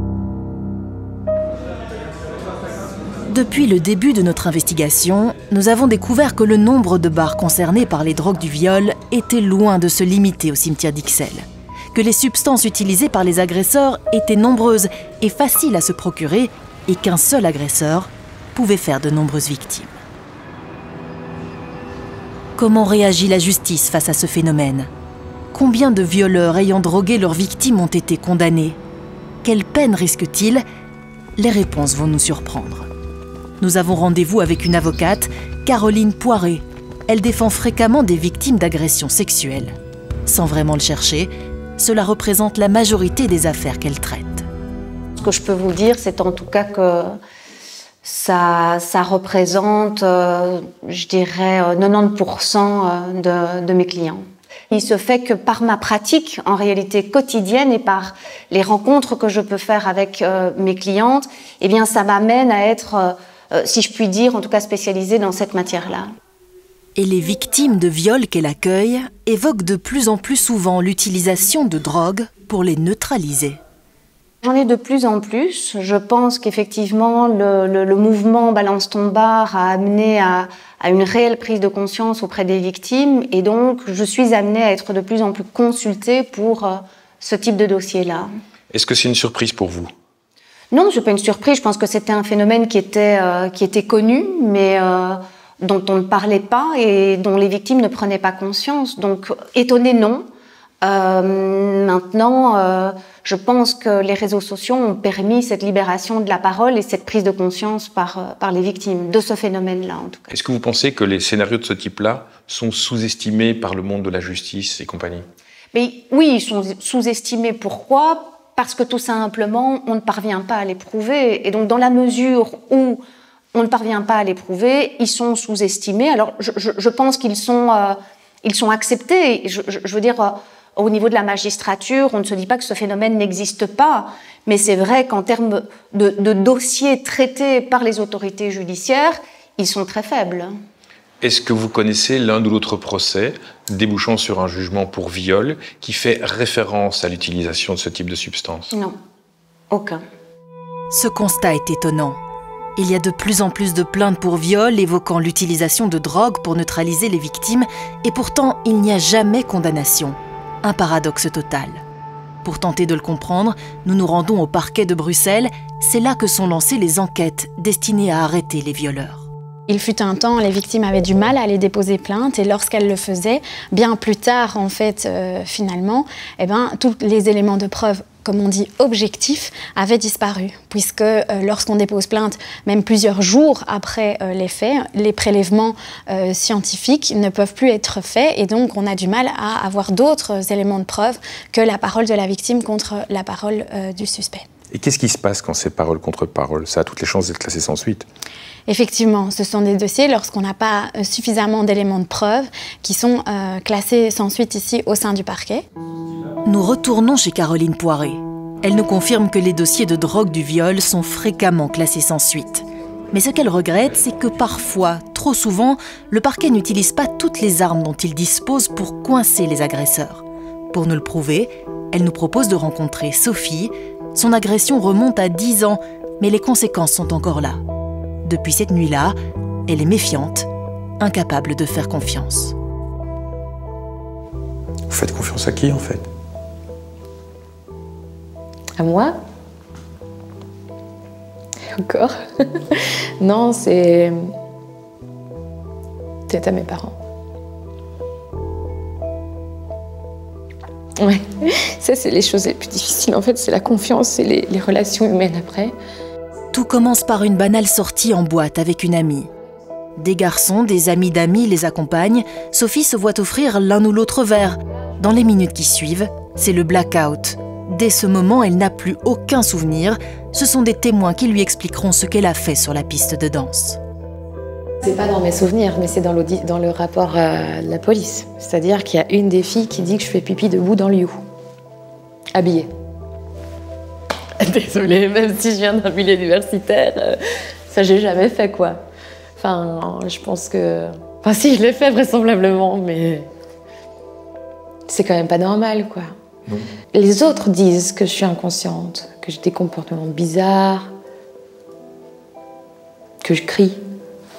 Depuis le début de notre investigation, nous avons découvert que le nombre de bars concernés par les drogues du viol était loin de se limiter au cimetière d'Ixelles, que les substances utilisées par les agresseurs étaient nombreuses et faciles à se procurer, et qu'un seul agresseur pouvait faire de nombreuses victimes. Comment réagit la justice face à ce phénomène? Combien de violeurs ayant drogué leurs victimes ont été condamnés? Quelle peine risquent-ils? Les réponses vont nous surprendre. Nous avons rendez-vous avec une avocate, Caroline Poiré. Elle défend fréquemment des victimes d'agressions sexuelles. Sans vraiment le chercher, cela représente la majorité des affaires qu'elle traite. Ce que je peux vous dire, c'est en tout cas que ça représente, je dirais, 90% de mes clients. Il se fait que par ma pratique, en réalité quotidienne, et par les rencontres que je peux faire avec mes clientes, eh bien, ça m'amène à être, si je puis dire, en tout cas spécialisée dans cette matière-là. Et les victimes de viols qu'elle accueille évoquent de plus en plus souvent l'utilisation de drogues pour les neutraliser. J'en ai de plus en plus. Je pense qu'effectivement, le mouvement Balance ton bar a amené à une réelle prise de conscience auprès des victimes. Et donc, je suis amenée à être de plus en plus consultée pour ce type de dossier-là. Est-ce que c'est une surprise pour vous? Non, c'est pas une surprise. Je pense que c'était un phénomène qui était connu, mais dont on ne parlait pas et dont les victimes ne prenaient pas conscience. Donc, étonné, non. Maintenant, je pense que les réseaux sociaux ont permis cette libération de la parole et cette prise de conscience par les victimes de ce phénomène-là, en tout cas. Est-ce que vous pensez que les scénarios de ce type-là sont sous-estimés par le monde de la justice et compagnie? Mais oui, ils sont sous-estimés. Pourquoi ? Parce que tout simplement, on ne parvient pas à les prouver. Et donc, dans la mesure où on ne parvient pas à les prouver, ils sont sous-estimés. Alors, je pense qu'ils sont acceptés. Je veux dire, au niveau de la magistrature, on ne se dit pas que ce phénomène n'existe pas. Mais c'est vrai qu'en termes de dossiers traités par les autorités judiciaires, ils sont très faibles. Est-ce que vous connaissez l'un ou l'autre procès débouchant sur un jugement pour viol qui fait référence à l'utilisation de ce type de substance? Non, aucun. Ce constat est étonnant. Il y a de plus en plus de plaintes pour viol évoquant l'utilisation de drogue pour neutraliser les victimes et pourtant il n'y a jamais condamnation. Un paradoxe total. Pour tenter de le comprendre, nous nous rendons au parquet de Bruxelles. C'est là que sont lancées les enquêtes destinées à arrêter les violeurs. Il fut un temps, les victimes avaient du mal à aller déposer plainte et lorsqu'elles le faisaient, bien plus tard, en fait, finalement, tous les éléments de preuve, comme on dit, objectifs, avaient disparu. Puisque lorsqu'on dépose plainte, même plusieurs jours après les faits, les prélèvements scientifiques ne peuvent plus être faits et donc on a du mal à avoir d'autres éléments de preuve que la parole de la victime contre la parole du suspect. Et qu'est-ce qui se passe quand c'est parole contre parole? Ça a toutes les chances d'être classé sans suite. Effectivement, ce sont des dossiers, lorsqu'on n'a pas suffisamment d'éléments de preuve, qui sont classés sans suite ici au sein du parquet. Nous retournons chez Caroline Poiré. Elle nous confirme que les dossiers de drogue du viol sont fréquemment classés sans suite. Mais ce qu'elle regrette, c'est que parfois, trop souvent, le parquet n'utilise pas toutes les armes dont il dispose pour coincer les agresseurs. Pour nous le prouver, elle nous propose de rencontrer Sophie. Son agression remonte à 10 ans, mais les conséquences sont encore là. Depuis cette nuit-là, elle est méfiante, incapable de faire confiance. Vous faites confiance à qui, en fait? À moi? Encore? Non, c'est à mes parents. Ouais, ça c'est les choses les plus difficiles en fait, c'est la confiance et les relations humaines après. Tout commence par une banale sortie en boîte avec une amie. Des garçons, des amis d'amis les accompagnent. Sophie se voit offrir l'un ou l'autre verre. Dans les minutes qui suivent, c'est le blackout. Dès ce moment, elle n'a plus aucun souvenir. Ce sont des témoins qui lui expliqueront ce qu'elle a fait sur la piste de danse. C'est pas dans mes souvenirs, mais c'est dans le rapport de la police. C'est-à-dire qu'il y a une des filles qui dit que je fais pipi debout dans le you. Habillée. Désolée, même si je viens d'un milieu universitaire, ça j'ai jamais fait quoi. Enfin, je pense que... Enfin si, je l'ai fait vraisemblablement, mais... C'est quand même pas normal quoi. Non. Les autres disent que je suis inconsciente, que j'ai des comportements bizarres, que je crie.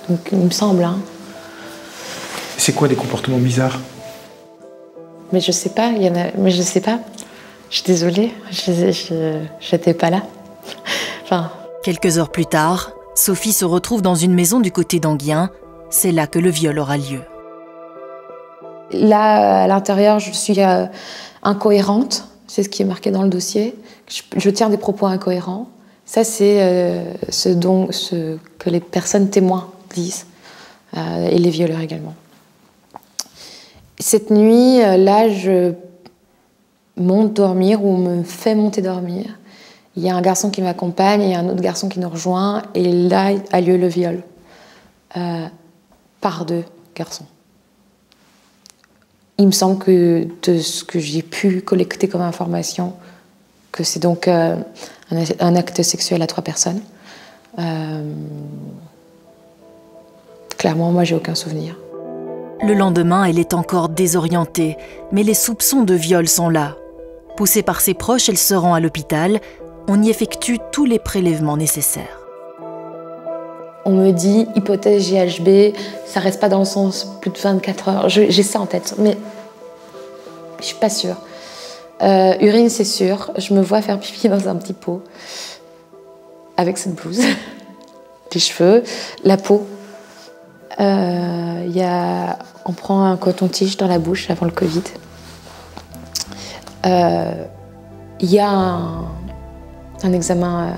Donc il me semble, hein. C'est quoi des comportements bizarres? Mais je sais pas, il y en a... Mais je sais pas. Je suis désolée, j'étais pas là. Enfin... Quelques heures plus tard, Sophie se retrouve dans une maison du côté d'Anguien. C'est là que le viol aura lieu. Là, à l'intérieur, je suis incohérente. C'est ce qui est marqué dans le dossier. Je tiens des propos incohérents. Ça, c'est ce que les personnes témoins disent. Et les violeurs également. Cette nuit, là, je monte dormir ou me fait monter dormir. Il y a un garçon qui m'accompagne et un autre garçon qui nous rejoint. Et là a lieu le viol. Par 2 garçons. Il me semble que de ce que j'ai pu collecter comme information, que c'est donc un acte sexuel à 3 personnes. Clairement, moi, j'ai aucun souvenir. Le lendemain, elle est encore désorientée, mais les soupçons de viol sont là. Poussée par ses proches, elle se rend à l'hôpital. On y effectue tous les prélèvements nécessaires. On me dit, hypothèse GHB, ça reste pas dans le sens plus de 24 heures. J'ai ça en tête, mais je suis pas sûre. Urine, c'est sûr. Je me vois faire pipi dans un petit pot avec cette blouse. Les cheveux, la peau. On prend un coton-tige dans la bouche avant le Covid. Il y a un examen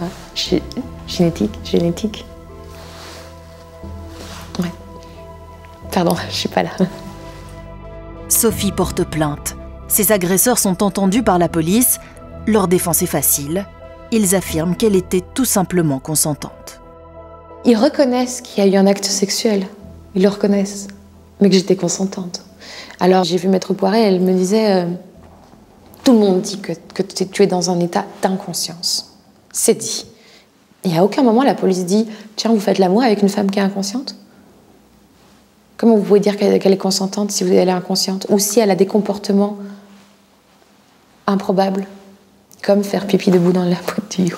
génétique. Ouais. Pardon, je suis pas là. Sophie porte plainte. Ses agresseurs sont entendus par la police. Leur défense est facile. Ils affirment qu'elle était tout simplement consentante. Ils reconnaissent qu'il y a eu un acte sexuel. Ils le reconnaissent. Mais que j'étais consentante. Alors j'ai vu Maître Poiret, elle me disait tout le monde dit que tu es dans un état d'inconscience. C'est dit. Et à aucun moment la police dit tiens, vous faites l'amour avec une femme qui est inconsciente? Comment vous pouvez dire qu'elle est consentante si elle est inconsciente? Ou si elle a des comportements improbables, comme faire pipi debout dans la boîte du yo.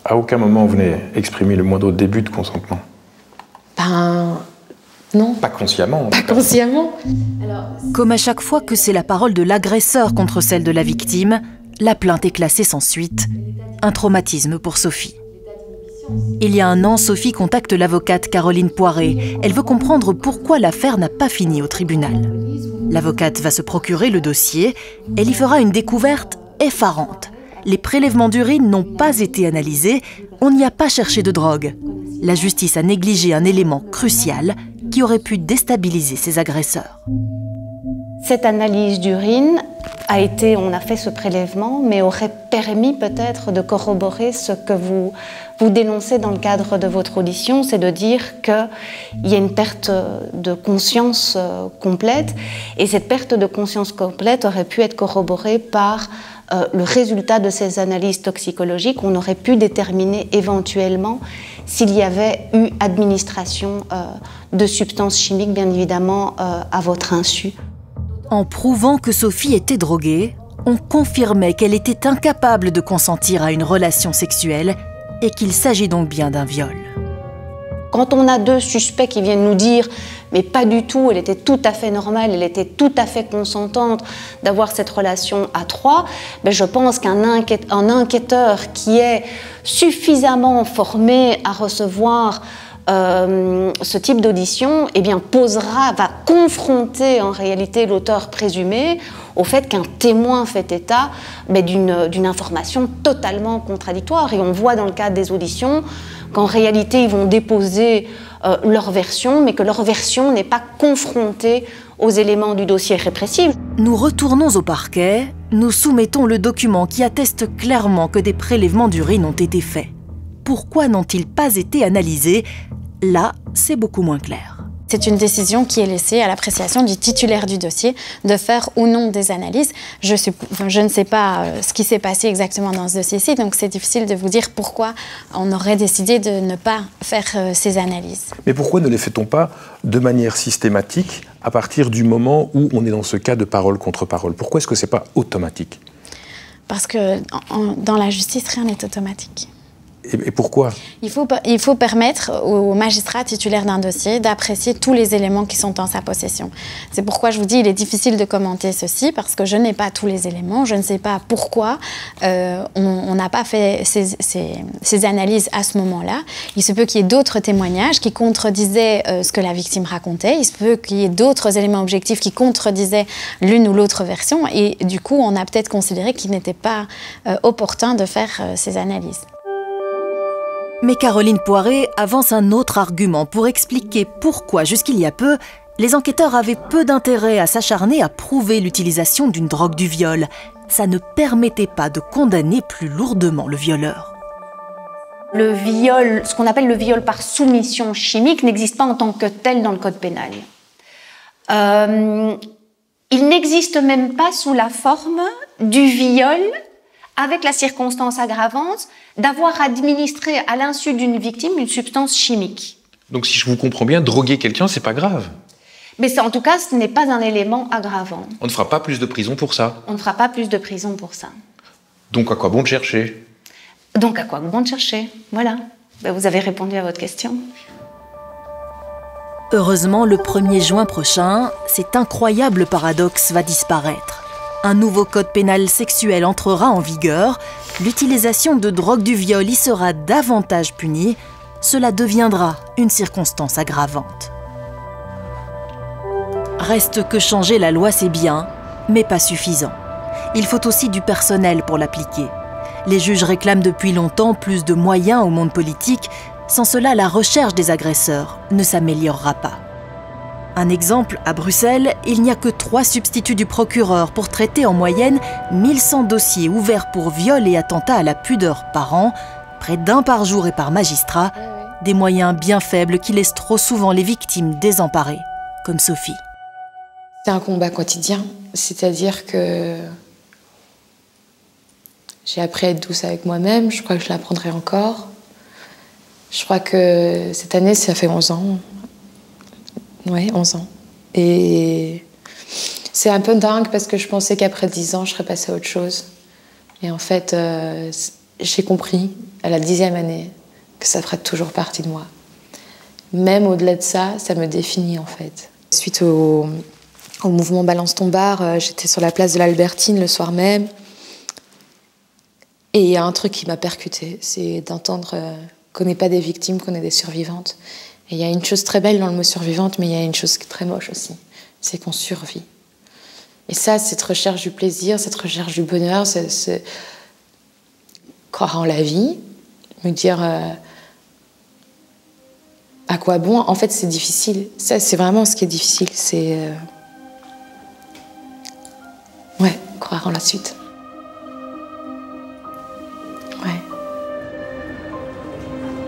À aucun moment vous n'avez exprimé le moindre début de consentement? Ben... non. Pas consciemment. Pas consciemment. Comme à chaque fois que c'est la parole de l'agresseur contre celle de la victime, la plainte est classée sans suite. Un traumatisme pour Sophie. Il y a un an, Sophie contacte l'avocate Caroline Poiret. Elle veut comprendre pourquoi l'affaire n'a pas fini au tribunal. L'avocate va se procurer le dossier. Elle y fera une découverte effarante. Les prélèvements d'urine n'ont pas été analysés. On n'y a pas cherché de drogue. La justice a négligé un élément crucial qui aurait pu déstabiliser ses agresseurs. Cette analyse d'urine a été, on a fait ce prélèvement, mais aurait permis peut-être de corroborer ce que vous dénoncez dans le cadre de votre audition, c'est de dire qu'il y a une perte de conscience complète, et cette perte de conscience complète aurait pu être corroborée par le résultat de ces analyses toxicologiques. On aurait pu déterminer éventuellement s'il y avait eu administration de substances chimiques, bien évidemment, à votre insu. En prouvant que Sophie était droguée, on confirmait qu'elle était incapable de consentir à une relation sexuelle et qu'il s'agit donc bien d'un viol. Quand on a deux suspects qui viennent nous dire « mais pas du tout, elle était tout à fait normale, elle était tout à fait consentante d'avoir cette relation à trois », ben je pense qu'un enquêteur qui est suffisamment formé à recevoir ce type d'audition, eh bien, va confronter en réalité l'auteur présumé au fait qu'un témoin fait état d'une information totalement contradictoire. Et on voit dans le cadre des auditions qu'en réalité, ils vont déposer leur version, mais que leur version n'est pas confrontée aux éléments du dossier répressif. Nous retournons au parquet, nous soumettons le document qui atteste clairement que des prélèvements d'urine ont été faits. Pourquoi n'ont-ils pas été analysés? Là, c'est beaucoup moins clair. C'est une décision qui est laissée à l'appréciation du titulaire du dossier de faire ou non des analyses. Je ne sais pas ce qui s'est passé exactement dans ce dossier-ci, donc c'est difficile de vous dire pourquoi on aurait décidé de ne pas faire ces analyses. Mais pourquoi ne les fait-on pas de manière systématique à partir du moment où on est dans ce cas de parole contre parole? Pourquoi est-ce que ce n'est pas automatique? Parce que dans la justice, rien n'est automatique. Et pourquoi? Il faut permettre au magistrat titulaire d'un dossier d'apprécier tous les éléments qui sont en sa possession. C'est pourquoi je vous dis qu'il est difficile de commenter ceci, parce que je n'ai pas tous les éléments, je ne sais pas pourquoi on n'a pas fait ces analyses à ce moment-là. Il se peut qu'il y ait d'autres témoignages qui contredisaient ce que la victime racontait, il se peut qu'il y ait d'autres éléments objectifs qui contredisaient l'une ou l'autre version, et du coup on a peut-être considéré qu'il n'était pas opportun de faire ces analyses. Mais Caroline Poiret avance un autre argument pour expliquer pourquoi, jusqu'il y a peu, les enquêteurs avaient peu d'intérêt à s'acharner à prouver l'utilisation d'une drogue du viol. Ça ne permettait pas de condamner plus lourdement le violeur. Le viol, ce qu'on appelle le viol par soumission chimique, n'existe pas en tant que tel dans le code pénal. Il n'existe même pas sous la forme du viol avec la circonstance aggravante d'avoir administré à l'insu d'une victime une substance chimique. Donc si je vous comprends bien, droguer quelqu'un, c'est pas grave. Mais en tout cas, ce n'est pas un élément aggravant. On ne fera pas plus de prison pour ça. On ne fera pas plus de prison pour ça. Donc à quoi bon de chercher? Donc à quoi bon de chercher? Voilà. Ben, vous avez répondu à votre question. Heureusement, le 1er juin prochain, cet incroyable paradoxe va disparaître. Un nouveau code pénal sexuel entrera en vigueur. L'utilisation de drogue du viol y sera davantage punie. Cela deviendra une circonstance aggravante. Reste que changer la loi, c'est bien, mais pas suffisant. Il faut aussi du personnel pour l'appliquer. Les juges réclament depuis longtemps plus de moyens au monde politique. Sans cela, la recherche des agresseurs ne s'améliorera pas. Un exemple, à Bruxelles, il n'y a que 3 substituts du procureur pour traiter en moyenne 1100 dossiers ouverts pour viol et attentat à la pudeur par an, près d'1 par jour et par magistrat, des moyens bien faibles qui laissent trop souvent les victimes désemparées, comme Sophie. C'est un combat quotidien, c'est-à-dire que j'ai appris à être douce avec moi-même, je crois que je l'apprendrai encore. Je crois que cette année, ça fait 11 ans. Ouais, 11 ans. Et c'est un peu dingue parce que je pensais qu'après 10 ans, je serais passée à autre chose. Et en fait, j'ai compris à la 10e année que ça ferait toujours partie de moi. Même au-delà de ça, ça me définit en fait. Suite au mouvement Balance ton bar, j'étais sur la place de l'Albertine le soir même. Et il y a un truc qui m'a percutée, c'est d'entendre qu'on n'est pas des victimes, qu'on est des survivantes. Et il y a une chose très belle dans le mot survivante, mais il y a une chose très moche aussi, c'est qu'on survit. Et ça, cette recherche du plaisir, cette recherche du bonheur, c'est croire en la vie, me dire à quoi bon. En fait, c'est difficile. Ça, c'est vraiment ce qui est difficile, c'est ouais, croire en la suite. Ouais.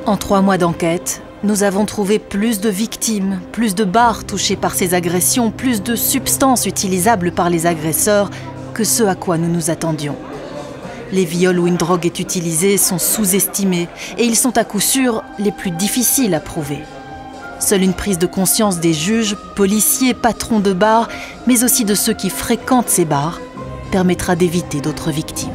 En 3 mois d'enquête, nous avons trouvé plus de victimes, plus de bars touchés par ces agressions, plus de substances utilisables par les agresseurs que ce à quoi nous nous attendions. Les viols où une drogue est utilisée sont sous-estimés et ils sont à coup sûr les plus difficiles à prouver. Seule une prise de conscience des juges, policiers, patrons de bars, mais aussi de ceux qui fréquentent ces bars, permettra d'éviter d'autres victimes.